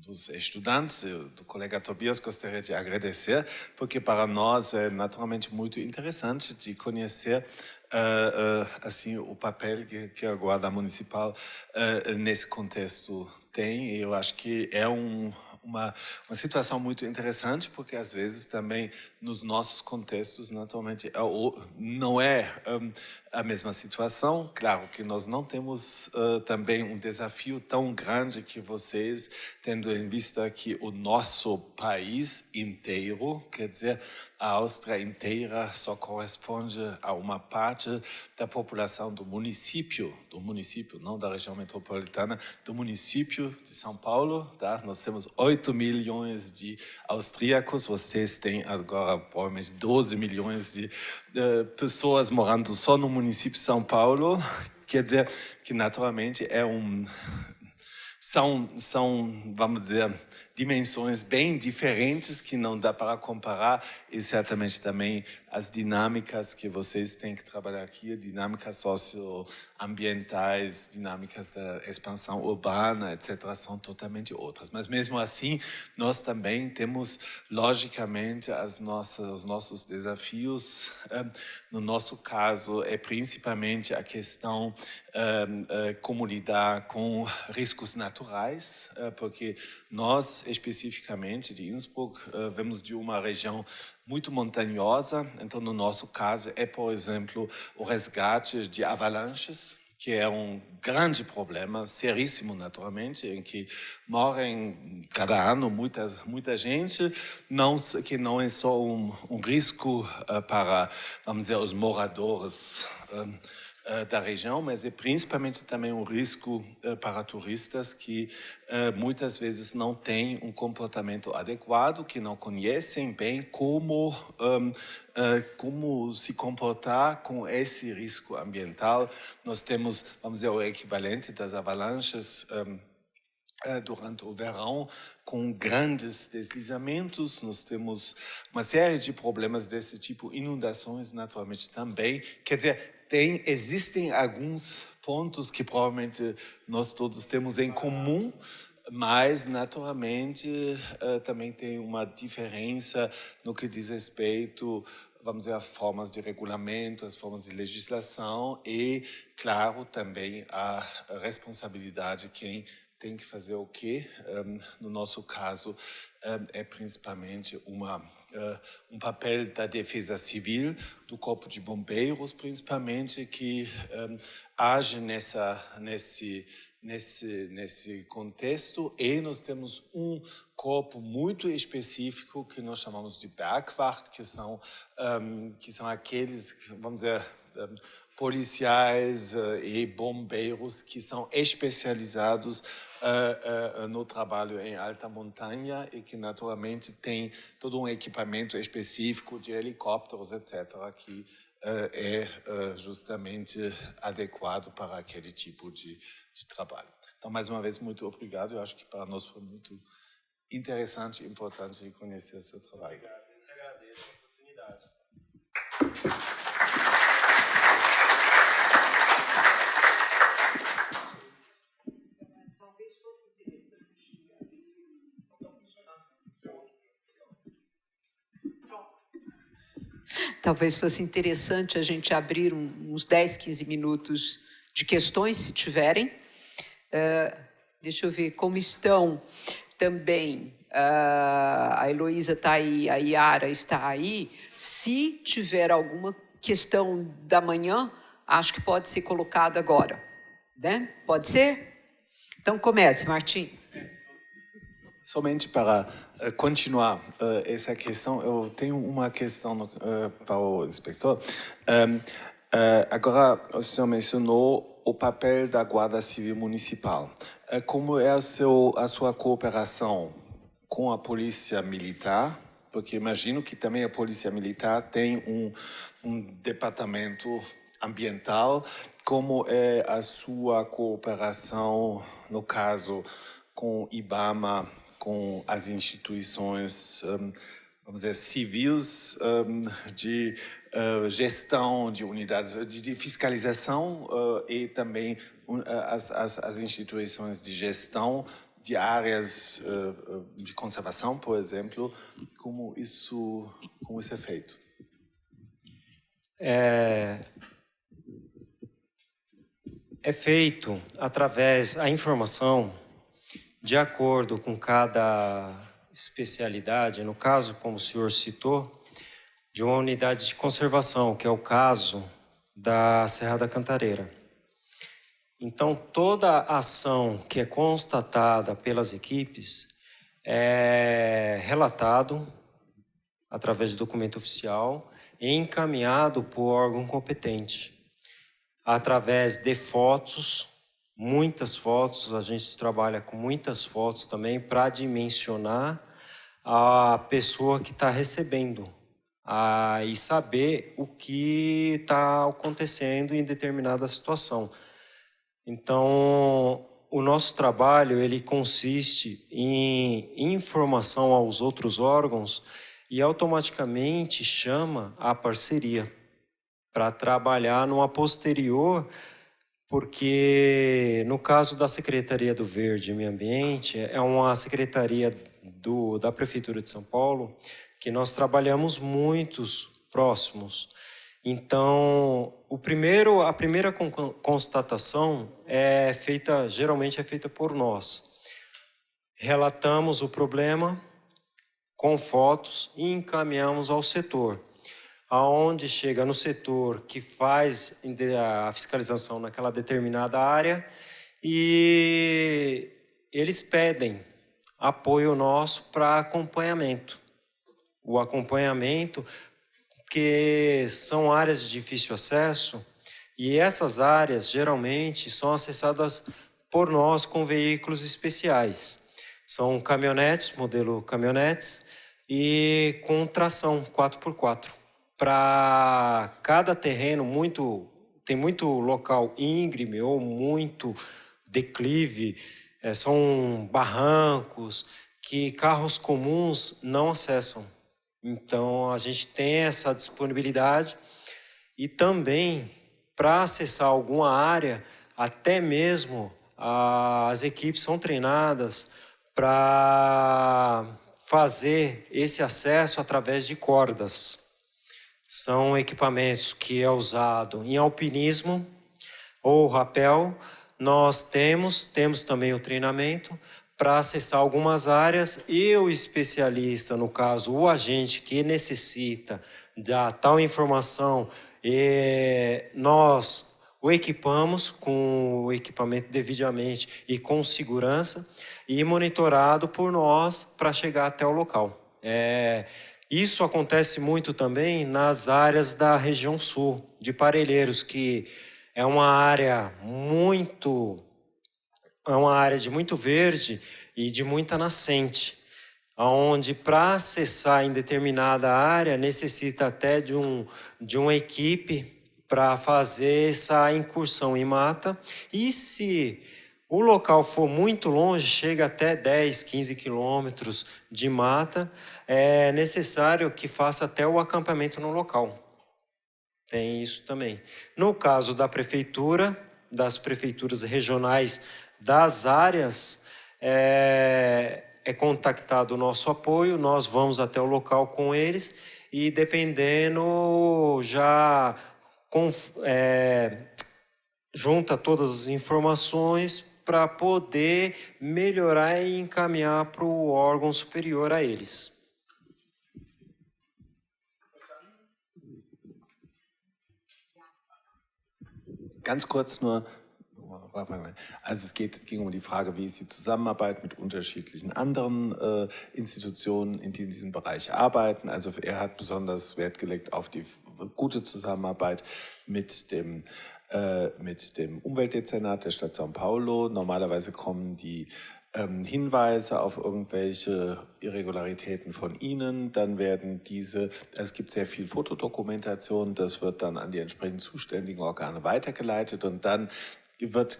dos estudantes, do colega Tobias, gostaria de agradecer, porque para nós é naturalmente muito interessante de conhecer assim o papel que a Guarda Municipal nesse contexto tem. E eu acho que é uma situação muito interessante, porque às vezes também nos nossos contextos, naturalmente, não é a mesma situação. Claro que nós não temos também um desafio tão grande que vocês, tendo em vista que o nosso país inteiro, quer dizer, a Áustria inteira só corresponde a uma parte da população do município, não da região metropolitana, do município de São Paulo. Tá? Nós temos 8 milhões de austríacos, vocês têm agora provavelmente 12 milhões de pessoas morando só no município de São Paulo. Quer dizer que naturalmente são, vamos dizer, dimensões bem diferentes que não dá para comparar, e certamente também as dinâmicas que vocês têm que trabalhar aqui, dinâmicas socioambientais, dinâmicas da expansão urbana, etc., são totalmente outras. Mas mesmo assim, nós também temos, logicamente, os nossos desafios. No nosso caso, é principalmente a questão como lidar com riscos naturais, porque nós, especificamente de Innsbruck, vemos de uma região muito montanhosa. Então, no nosso caso, é, por exemplo, o resgate de avalanches, que é um grande problema, seríssimo, naturalmente, em que morrem cada ano muita gente, que não é só um risco para, vamos dizer, os moradores da região, mas é principalmente também um risco para turistas que muitas vezes não têm um comportamento adequado, que não conhecem bem como se comportar com esse risco ambiental. Nós temos, vamos dizer, o equivalente das avalanches durante o verão, com grandes deslizamentos. Nós temos uma série de problemas desse tipo, inundações naturalmente também. Quer dizer, existem alguns pontos que provavelmente nós todos temos em comum, mas naturalmente também tem uma diferença no que diz respeito, vamos dizer, às formas de regulamento, às formas de legislação e, claro, também a responsabilidade de quem tem que fazer o quê? No nosso caso, é principalmente um papel da defesa civil, do corpo de bombeiros, principalmente, que age nesse contexto. E nós temos um corpo muito específico que nós chamamos de Bergwacht, que são aqueles, vamos dizer, policiais e bombeiros que são especializados no trabalho em alta montanha e que naturalmente tem todo um equipamento específico de helicópteros, etc., que é justamente adequado para aquele tipo de trabalho. Então, mais uma vez, muito obrigado. Eu acho que para nós foi muito interessante e importante conhecer seu trabalho. Obrigado, eu agradeço a oportunidade. Talvez fosse interessante a gente abrir uns 10, 15 minutos de questões, se tiverem. Deixa eu ver como estão também. A Heloísa está aí, a Yara está aí. Se tiver alguma questão da manhã, acho que pode ser colocada agora. Né? Pode ser? Então comece, Martim. Somente para continuar essa questão, eu tenho uma questão para o inspetor. Agora, o senhor mencionou o papel da Guarda Civil Municipal. Como é a sua cooperação com a Polícia Militar? Porque imagino que também a Polícia Militar tem um departamento ambiental. Como é a sua cooperação, no caso, com o IBAMA, com as instituições, vamos dizer, civis de gestão de unidades, de fiscalização e também as instituições de gestão de áreas de conservação, por exemplo, como isso é feito? É feito através da informação de acordo com cada especialidade, no caso, como o senhor citou, de uma unidade de conservação, que é o caso da Serra da Cantareira. Então, toda ação que é constatada pelas equipes é relatado através de documento oficial e encaminhado por órgão competente, através de fotos, muitas fotos, a gente trabalha com muitas fotos também para dimensionar a pessoa que está recebendo e saber o que está acontecendo em determinada situação. Então, o nosso trabalho ele consiste em informação aos outros órgãos e automaticamente chama a parceria para trabalhar numa posterior, porque no caso da Secretaria do Verde e Meio Ambiente, é uma secretaria da Prefeitura de São Paulo, que nós trabalhamos muitos próximos. Então, a primeira constatação geralmente é feita por nós. Relatamos o problema com fotos e encaminhamos ao setor. Aonde chega no setor que faz a fiscalização naquela determinada área e eles pedem apoio nosso para acompanhamento. O acompanhamento, que são áreas de difícil acesso, e essas áreas geralmente são acessadas por nós com veículos especiais. São caminhonetes, modelo caminhonetes, e com tração 4x4. Para cada terreno, tem muito local íngreme ou muito declive, são barrancos que carros comuns não acessam. Então, a gente tem essa disponibilidade e também, para acessar alguma área, até mesmo as equipes são treinadas para fazer esse acesso através de cordas. São equipamentos que é usado em alpinismo ou rapel. Nós temos também o treinamento para acessar algumas áreas e o especialista, no caso, o agente que necessita da tal informação, nós o equipamos com o equipamento devidamente e com segurança e monitorado por nós para chegar até o local. Isso acontece muito também nas áreas da região sul, de Parelheiros, que é uma área de muito verde e de muita nascente, onde para acessar em determinada área necessita até de uma equipe para fazer essa incursão em mata, e se o local for muito longe, chega até 10, 15 quilômetros de mata, é necessário que faça até o acampamento no local. Tem isso também. No caso da prefeitura, das prefeituras regionais das áreas, é contactado o nosso apoio, nós vamos até o local com eles e dependendo já junta todas as informações para poder melhorar e encaminhar para o órgão superior a eles. Ganz kurz nur Also es ging um die Frage, wie ist die Zusammenarbeit mit unterschiedlichen anderen Institutionen, die in diesem Bereich arbeiten. Also er hat besonders Wert gelegt auf die gute Zusammenarbeit mit dem Umweltdezernat der Stadt São Paulo. Normalerweise kommen die Hinweise auf irgendwelche Irregularitäten von Ihnen, dann werden es gibt sehr viel Fotodokumentation, das wird dann an die entsprechend zuständigen Organe weitergeleitet und dann wird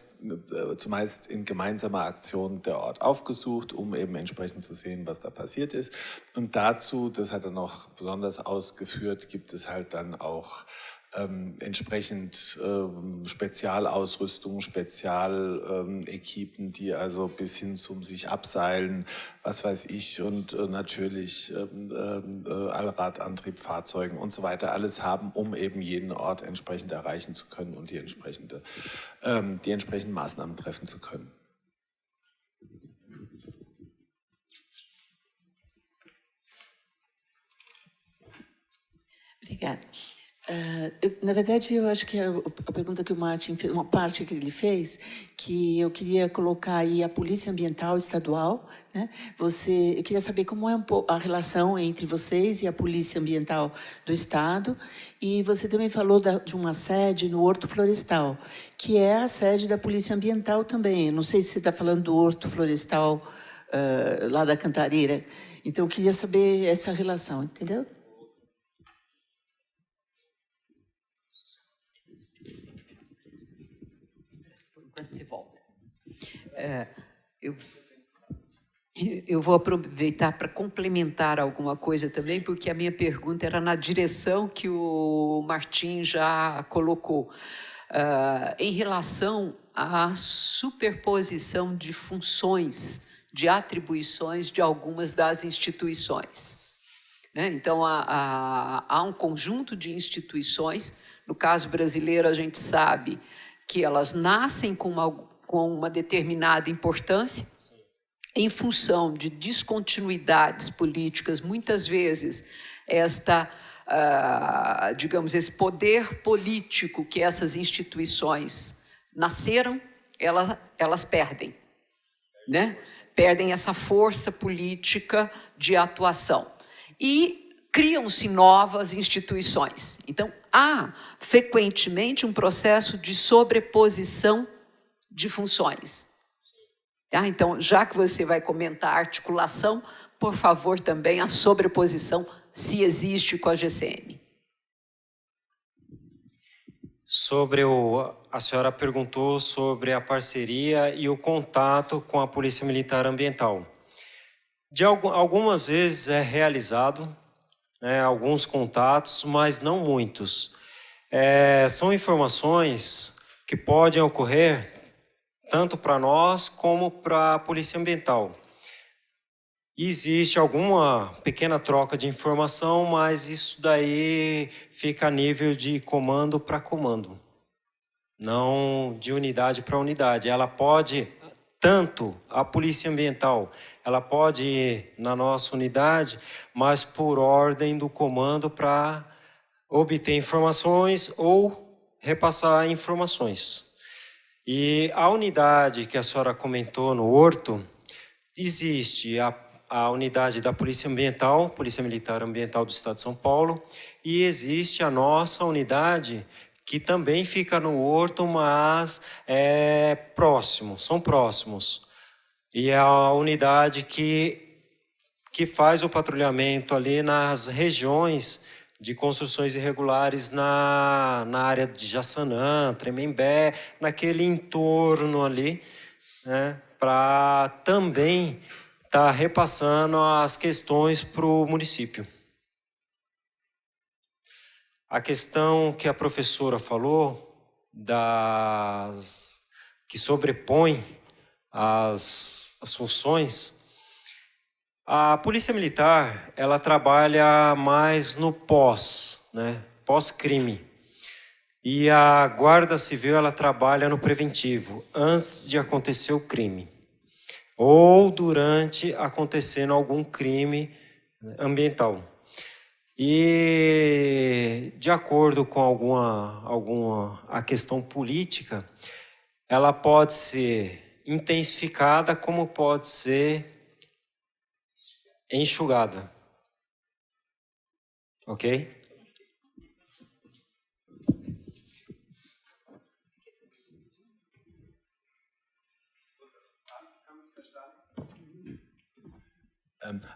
zumeist in gemeinsamer Aktion der Ort aufgesucht, um eben entsprechend zu sehen, was da passiert ist. Und dazu, das hat er noch besonders ausgeführt, gibt es halt dann auch entsprechend Spezialausrüstung, Spezialequipen, die also bis hin zum sich abseilen, was weiß ich, und natürlich Allradantriebfahrzeugen und so weiter alles haben, um eben jeden Ort entsprechend erreichen zu können und die entsprechenden Maßnahmen treffen zu können. Obrigada. Na verdade, eu acho que a pergunta que o Martin fez, uma parte que ele fez, que eu queria colocar aí a Polícia Ambiental Estadual, né? Eu queria saber como é a relação entre vocês e a Polícia Ambiental do Estado, e você também falou de uma sede no Horto Florestal, que é a sede da Polícia Ambiental também. Eu não sei se você está falando do Horto Florestal lá da Cantareira. Então, eu queria saber essa relação, entendeu? Enquanto você volta. Eu vou aproveitar para complementar alguma coisa também, porque a minha pergunta era na direção que o Martim já colocou. Em relação à superposição de funções, de atribuições de algumas das instituições. Né? Então, há um conjunto de instituições, no caso brasileiro a gente sabe que elas nascem com uma determinada importância, em função de descontinuidades políticas, muitas vezes digamos, esse poder político que essas instituições nasceram, elas perdem, né? Perdem essa força política de atuação. E criam-se novas instituições. Então, há frequentemente um processo de sobreposição de funções. Tá? Então, já que você vai comentar a articulação, por favor, também a sobreposição, se existe, com a GCM. A senhora perguntou sobre a parceria e o contato com a Polícia Militar Ambiental. Algumas vezes é realizado, né, alguns contatos, mas não muitos. São informações que podem ocorrer tanto para nós como para a Polícia Ambiental. Existe alguma pequena troca de informação, mas isso daí fica a nível de comando para comando, não de unidade para unidade. Ela pode, tanto a Polícia Ambiental, ela pode ir na nossa unidade, mas por ordem do comando para obter informações ou repassar informações. E a unidade que a senhora comentou no Horto, existe a unidade da Polícia Ambiental, Polícia Militar Ambiental do Estado de São Paulo, e existe a nossa unidade, que também fica no Horto, mas são próximos. E é a unidade que faz o patrulhamento ali nas regiões de construções irregulares na área de Jaçanã, Tremembé, naquele entorno ali, né, para também estar repassando as questões para o município. A questão que a professora falou, que sobrepõe as funções, a Polícia Militar, ela trabalha mais no pós-crime. E a Guarda Civil, ela trabalha no preventivo, antes de acontecer o crime. Ou durante acontecendo algum crime ambiental. E, de acordo com a questão política, ela pode ser intensificada como pode ser enxugada. Ok?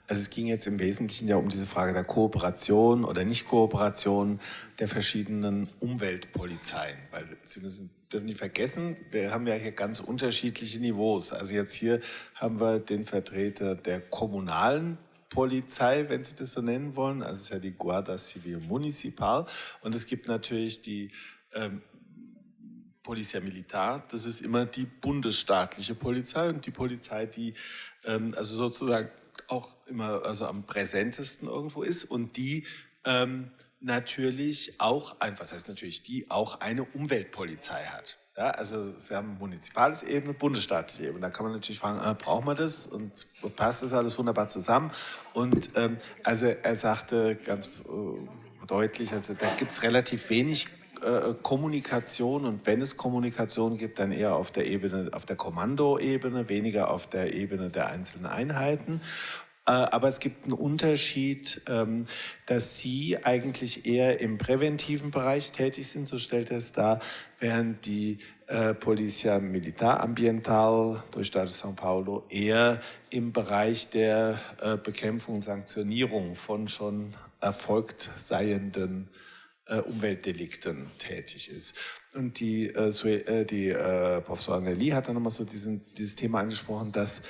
Also es ging jetzt im Wesentlichen ja um diese Frage der Kooperation oder Nicht-Kooperation der verschiedenen Umweltpolizeien. Weil Sie dürfen nicht vergessen, wir haben ja hier ganz unterschiedliche Niveaus. Also jetzt hier haben wir den Vertreter der kommunalen Polizei, wenn Sie das so nennen wollen. Also es ist ja die Guardia Civil Municipal. Und es gibt natürlich die Polizia Militar, das ist immer die bundesstaatliche Polizei und die Polizei, die also sozusagen auch immer am präsentesten irgendwo ist und die natürlich auch, was heißt natürlich, die auch eine Umweltpolizei hat. Ja, also Sie haben munizipales Ebene, bundesstaatliche Ebene. Da kann man natürlich fragen, braucht man das und passt das alles wunderbar zusammen? Und also er sagte ganz deutlich, also da gibt es relativ wenig Kommunikation und wenn es Kommunikation gibt, dann eher auf der Ebene, auf der Kommandoebene, weniger auf der Ebene der einzelnen Einheiten. Aber es gibt einen Unterschied, dass Sie eigentlich eher im präventiven Bereich tätig sind, so stellt er es dar, während die Polícia Militar Ambiental durch Stadt São Paulo eher im Bereich der Bekämpfung und Sanktionierung von schon erfolgt seienden Umweltdelikten tätig ist. Und die Professorin Nelly hat dann nochmal so dieses Thema angesprochen, dass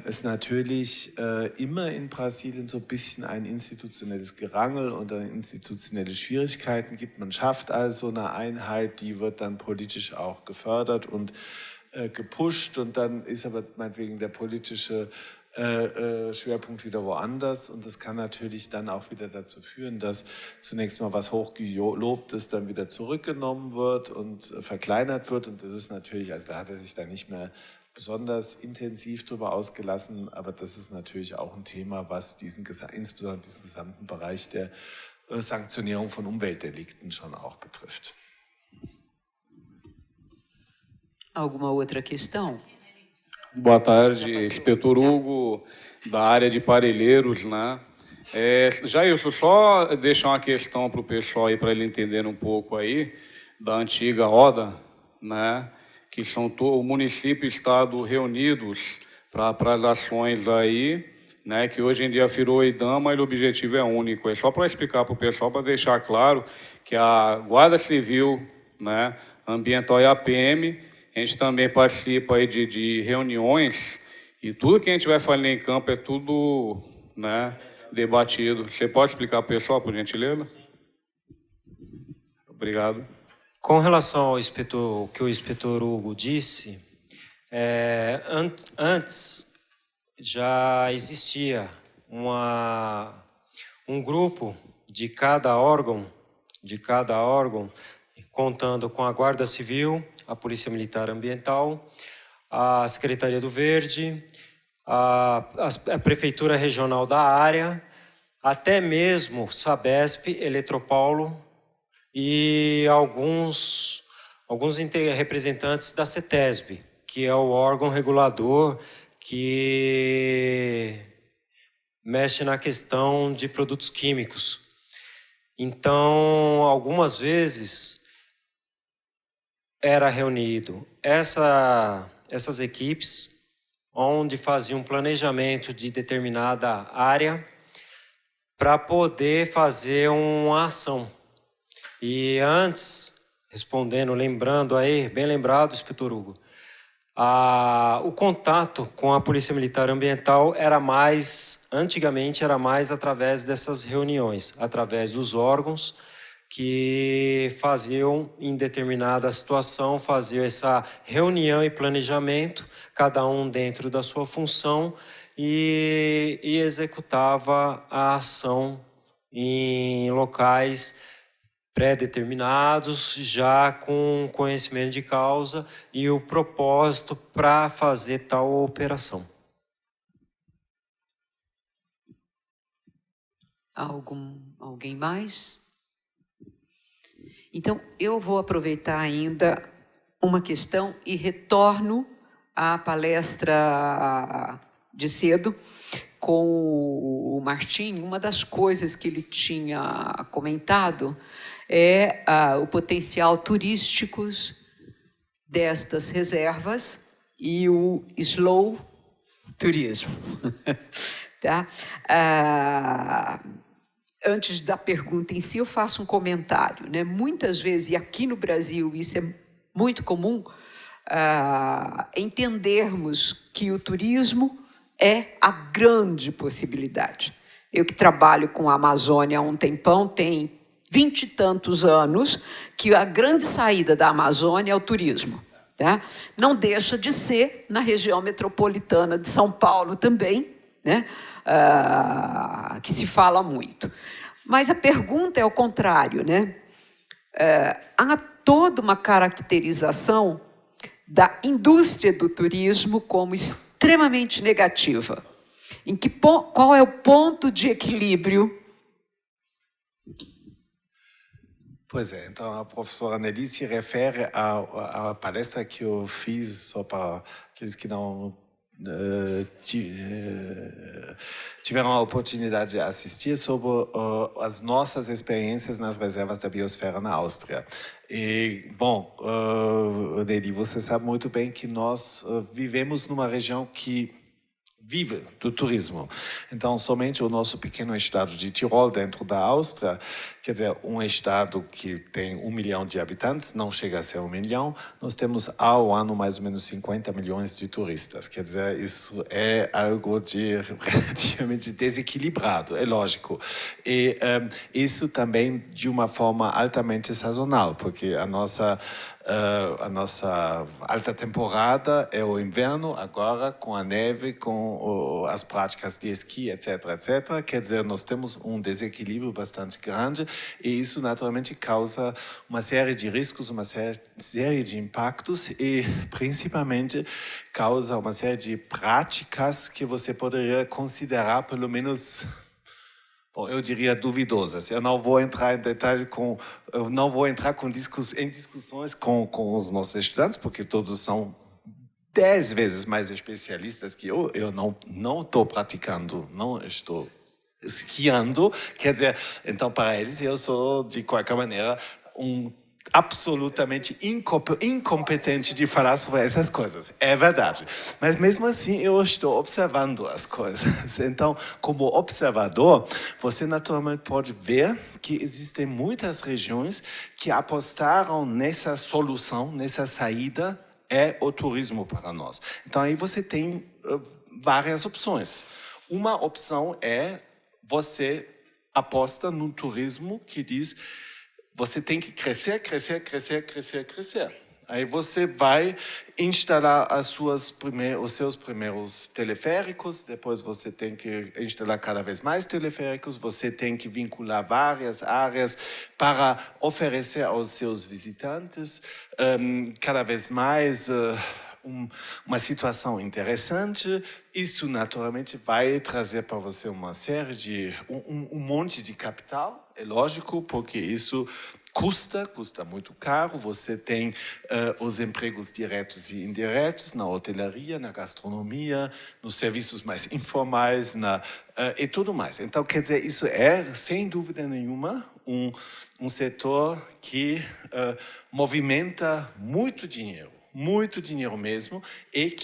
es natürlich immer in Brasilien so ein bisschen ein institutionelles Gerangel und institutionelle Schwierigkeiten gibt. Man schafft also eine Einheit, die wird dann politisch auch gefördert und gepusht und dann ist aber meinetwegen der politische Schwerpunkt wieder woanders und das kann natürlich dann auch wieder dazu führen, dass zunächst mal was Hochgelobtes dann wieder zurückgenommen wird und verkleinert wird und das ist natürlich, also da hat er sich dann nicht mehr besonders intensiv darüber ausgelassen, aber das ist natürlich auch ein Thema, was insbesondere diesen gesamten Bereich der Sanktionierung von Umweltdelikten schon auch betrifft. Alguma outra questão? Boa tarde, Inspetor Hugo, da área de Parelheiros, né? Jailson, só deixar uma questão para o pessoal aí, para ele entender um pouco aí, da antiga roda, né? Que são o município e o estado reunidos para as ações aí, né? Que hoje em dia virou IDAM, mas o objetivo é único. É só para explicar para o pessoal, para deixar claro que a Guarda Civil, né? Ambiental e a PM, a gente também participa aí de reuniões e tudo que a gente vai falar em campo é tudo, né, debatido. Você pode explicar para o pessoal, por gentileza? Obrigado. Com relação ao que o inspetor Hugo disse, antes já existia um grupo de cada órgão, contando com a Guarda Civil, a Polícia Militar Ambiental, a Secretaria do Verde, a Prefeitura Regional da área, até mesmo Sabesp, Eletropaulo e alguns representantes da CETESB, que é o órgão regulador que mexe na questão de produtos químicos. Então, algumas vezes era reunido essas equipes, onde faziam um planejamento de determinada área para poder fazer uma ação. E antes, lembrando aí, bem lembrado, inspetor Hugo, o contato com a Polícia Militar Ambiental antigamente era mais através dessas reuniões, através dos órgãos que faziam, em determinada situação, faziam essa reunião e planejamento, cada um dentro da sua função, e executava a ação em locais pré-determinados, já com conhecimento de causa e o propósito para fazer tal operação. Alguém mais? Então, eu vou aproveitar ainda uma questão e retorno à palestra de cedo com o Martim. Uma das coisas que ele tinha comentado é o potencial turístico destas reservas e o slow turismo. Tá? Antes da pergunta em si, eu faço um comentário, né? Muitas vezes, e aqui no Brasil isso é muito comum, entendermos que o turismo é a grande possibilidade. Eu que trabalho com a Amazônia há um tempão, tem 20 e tantos anos, que a grande saída da Amazônia é o turismo. Tá? Não deixa de ser na região metropolitana de São Paulo também, né? Que se fala muito. Mas a pergunta é o contrário, né? Há toda uma caracterização da indústria do turismo como extremamente negativa. Qual é o ponto de equilíbrio? Pois é, então a professora Nelly se refere à palestra que eu fiz, só para aqueles que não tiveram a oportunidade de assistir, sobre as nossas experiências nas reservas da biosfera na Áustria. E, bom, Nelly, você sabe muito bem que nós vivemos numa região que vive do turismo. Então, somente o nosso pequeno estado de Tirol, dentro da Áustria, quer dizer, um estado que tem 1 milhão de habitantes, não chega a ser 1 milhão, nós temos ao ano mais ou menos 50 milhões de turistas. Quer dizer, isso é algo de relativamente desequilibrado, é lógico. E isso também de uma forma altamente sazonal, porque a nossa alta temporada é o inverno, agora com a neve, com as práticas de esqui, etc., etc. Quer dizer, nós temos um desequilíbrio bastante grande e isso naturalmente causa uma série de riscos, uma série de impactos e principalmente causa uma série de práticas que você poderia considerar pelo menos, eu diria, duvidosas. Eu não vou entrar em detalhe em discussões com os nossos estudantes, porque todos são 10 vezes mais especialistas que eu. Eu não estou praticando, não estou esquiando. Quer dizer, então para eles eu sou, de qualquer maneira, absolutamente incompetente de falar sobre essas coisas. É verdade. Mas mesmo assim eu estou observando as coisas. Então, como observador, você naturalmente pode ver que existem muitas regiões que apostaram nessa solução, nessa saída, é o turismo para nós. Então aí você tem várias opções. Uma opção é você aposta num turismo que diz: você tem que crescer. Aí você vai instalar os seus primeiros teleféricos, depois você tem que instalar cada vez mais teleféricos, você tem que vincular várias áreas para oferecer aos seus visitantes cada vez mais uma situação interessante. Isso naturalmente vai trazer para você uma série de um monte de capital, é lógico, porque isso custa muito caro. Você tem os empregos diretos e indiretos na hotelaria, na gastronomia, nos serviços mais informais e tudo mais. Então, quer dizer, isso é, sem dúvida nenhuma, um setor que movimenta muito dinheiro mesmo, e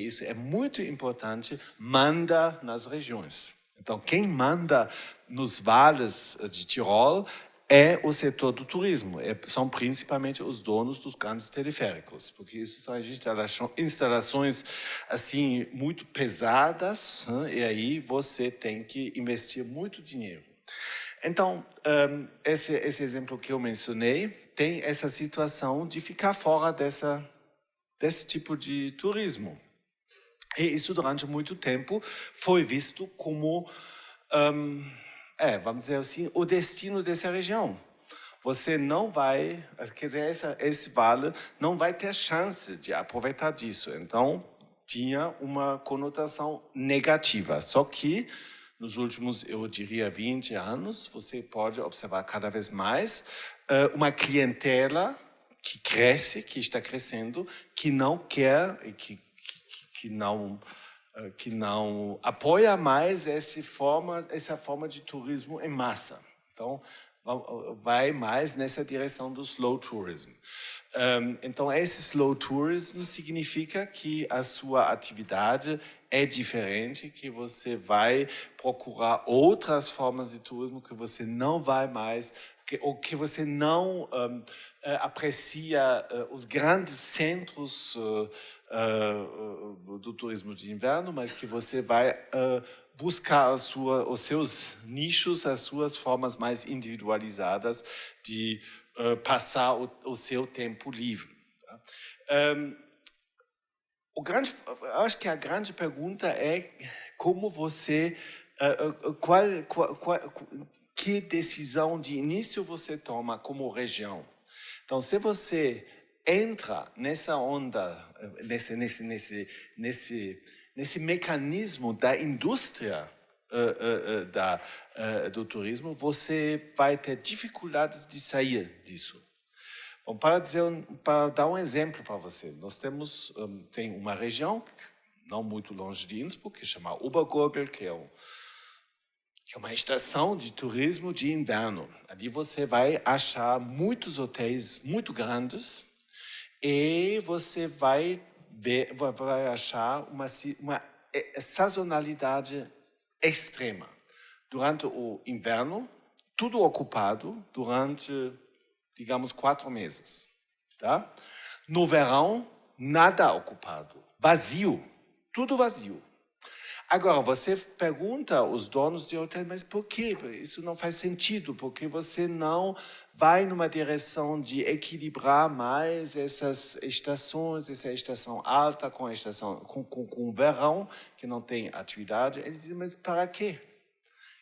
isso é muito importante, manda nas regiões. Então, quem manda nos vales de Tirol é o setor do turismo, são principalmente os donos dos grandes teleféricos, porque isso são instalações assim muito pesadas, e aí você tem que investir muito dinheiro. Então, esse exemplo que eu mencionei tem essa situação de ficar fora desse tipo de turismo. E isso, durante muito tempo, foi visto como, vamos dizer assim, o destino dessa região. Você não vai, quer dizer, esse vale não vai ter chance de aproveitar disso. Então, tinha uma conotação negativa. Só que, nos últimos, eu diria, 20 anos, você pode observar cada vez mais uma clientela que cresce, que está crescendo, que não quer e que não apoia mais essa forma de turismo em massa. Então, vai mais nessa direção do slow tourism. Então, esse slow tourism significa que a sua atividade é diferente, que você vai procurar outras formas de turismo, que você não vai mais, ou que você não aprecia os grandes centros do turismo de inverno, mas que você vai buscar os seus nichos, as suas formas mais individualizadas de passar o seu tempo livre. Acho que a grande pergunta é como você, que decisão de início você toma como região. Então, se você entra nessa onda, nesse mecanismo da indústria do turismo, você vai ter dificuldades de sair disso. Bom, para dar um exemplo para você, nós tem uma região, não muito longe de Innsbruck, que chama Obergurgl, que é uma estação de turismo de inverno. Ali você vai achar muitos hotéis muito grandes e você vai achar uma sazonalidade extrema. Durante o inverno, tudo ocupado durante, digamos, 4 meses. Tá? No verão, nada ocupado. Vazio. Tudo vazio. Agora, você pergunta aos donos de hotel, mas por quê? Isso não faz sentido, porque você não vai numa direção de equilibrar mais essas estações, essa estação alta com o verão, que não tem atividade. Eles dizem, mas para quê?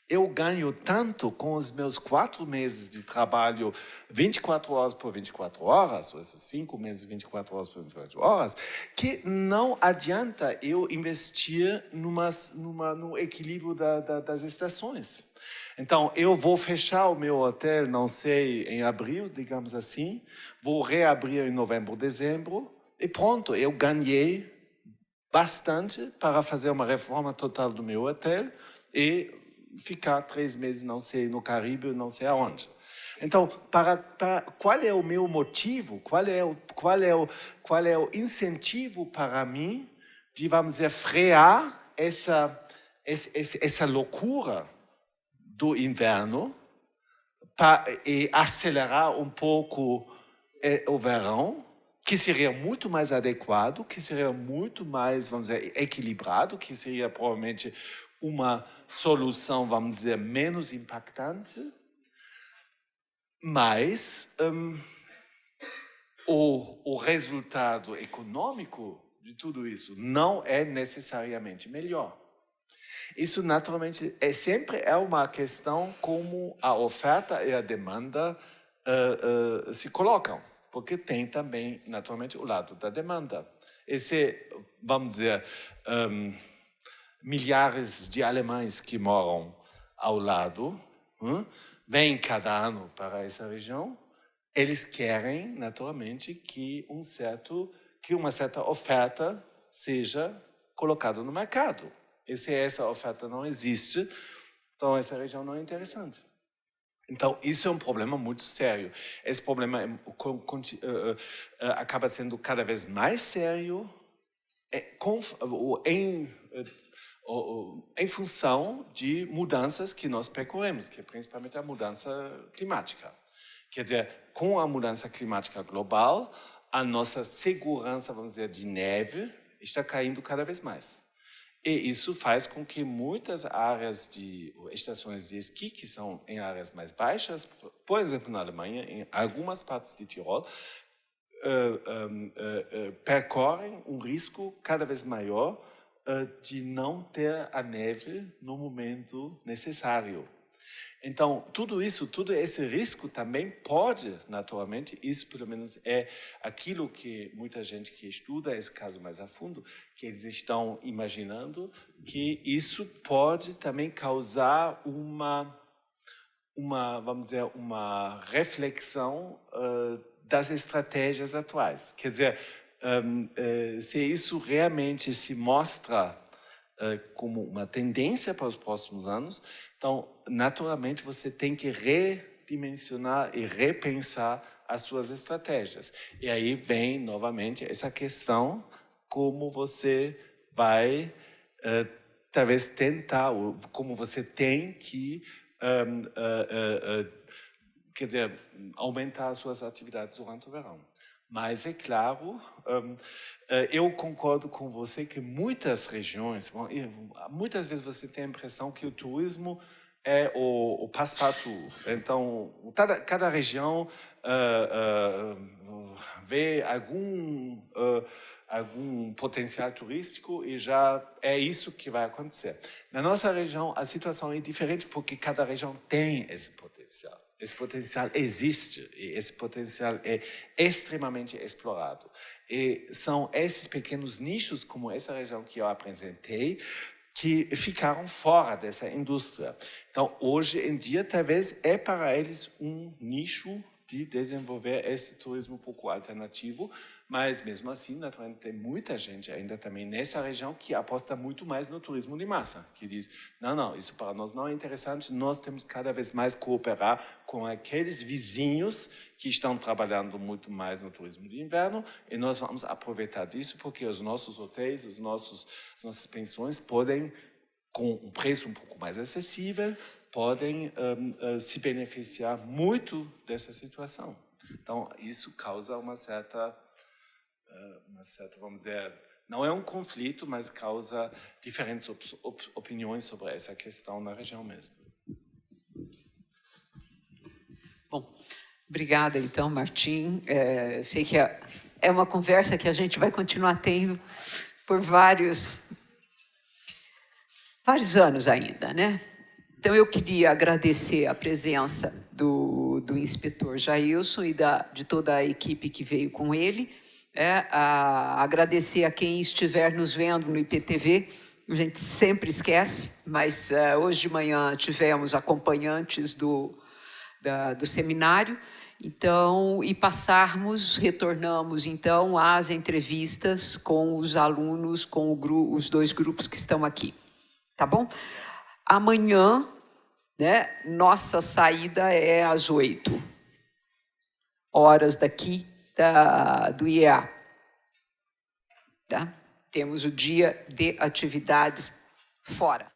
Eu ganho tanto com os meus 4 meses de trabalho, 24 horas por 24 horas, ou esses 5 meses, 24 horas por 24 horas, que não adianta eu investir no equilíbrio das estações. Então, eu vou fechar o meu hotel, não sei, em abril, digamos assim, vou reabrir em novembro, dezembro, e pronto, eu ganhei bastante para fazer uma reforma total do meu hotel e ficar 3 meses, não sei, no Caribe, não sei aonde. Então, qual é o meu motivo? Qual é o incentivo para mim de, vamos dizer, frear essa loucura do inverno e acelerar um pouco o verão, que seria muito mais adequado, que seria muito mais, vamos dizer, equilibrado, que seria provavelmente uma solução, vamos dizer, menos impactante, mas o resultado econômico de tudo isso não é necessariamente melhor. Isso, naturalmente, sempre é uma questão como a oferta e a demanda se colocam, porque tem também, naturalmente, o lado da demanda. Vamos dizer, milhares de alemães que moram ao lado, vêm cada ano para essa região, eles querem, naturalmente, que uma certa oferta seja colocada no mercado. E se essa oferta não existe, então essa região não é interessante. Então, isso é um problema muito sério. Esse problema acaba sendo cada vez mais sério em função de mudanças que nós percorremos, que é principalmente a mudança climática. Quer dizer, com a mudança climática global, a nossa segurança, vamos dizer, de neve está caindo cada vez mais. E isso faz com que muitas áreas de estações de esqui, que são em áreas mais baixas, por exemplo, na Alemanha, em algumas partes de Tirol, percorrem um risco cada vez maior de não ter a neve no momento necessário. Então, todo esse risco também pode, naturalmente, isso pelo menos é aquilo que muita gente que estuda esse caso mais a fundo, que eles estão imaginando que isso pode também causar vamos dizer, uma reflexão das estratégias atuais. Quer dizer, se isso realmente se mostra como uma tendência para os próximos anos, então, naturalmente, você tem que redimensionar e repensar as suas estratégias. E aí vem, novamente, essa questão como você vai, talvez, tentar, ou como você tem que, quer dizer, aumentar as suas atividades durante o verão. Mas, é claro, eu concordo com você que muitas regiões, muitas vezes você tem a impressão que o turismo é o passe-partout. Então, cada região vê algum potencial turístico e já é isso que vai acontecer. Na nossa região, a situação é diferente porque cada região tem esse potencial. Esse potencial existe e esse potencial é extremamente explorado. E são esses pequenos nichos, como essa região que eu apresentei, que ficaram fora dessa indústria. Então, hoje em dia, talvez é para eles um nicho de desenvolver esse turismo um pouco alternativo, mas mesmo assim, naturalmente, tem muita gente ainda também nessa região que aposta muito mais no turismo de massa, que diz, não, isso para nós não é interessante, nós temos cada vez mais cooperar com aqueles vizinhos que estão trabalhando muito mais no turismo de inverno e nós vamos aproveitar disso porque os nossos hotéis, as nossas pensões podem, com um preço um pouco mais acessível, podem se beneficiar muito dessa situação. Então, isso causa uma certa, vamos dizer, não é um conflito, mas causa diferentes opiniões sobre essa questão na região mesmo. Bom, obrigada, então, Martim. Eu sei que é uma conversa que a gente vai continuar tendo por vários anos ainda, né? Então, eu queria agradecer a presença do inspetor Jailson e de toda a equipe que veio com ele, agradecer a quem estiver nos vendo no IPTV, a gente sempre esquece, mas hoje de manhã tivemos acompanhantes do seminário, então, e retornamos então às entrevistas com os alunos, com os dois grupos que estão aqui, tá bom? Amanhã, né, nossa saída é às 8 horas daqui do IEA. Tá? Temos o dia de atividades fora.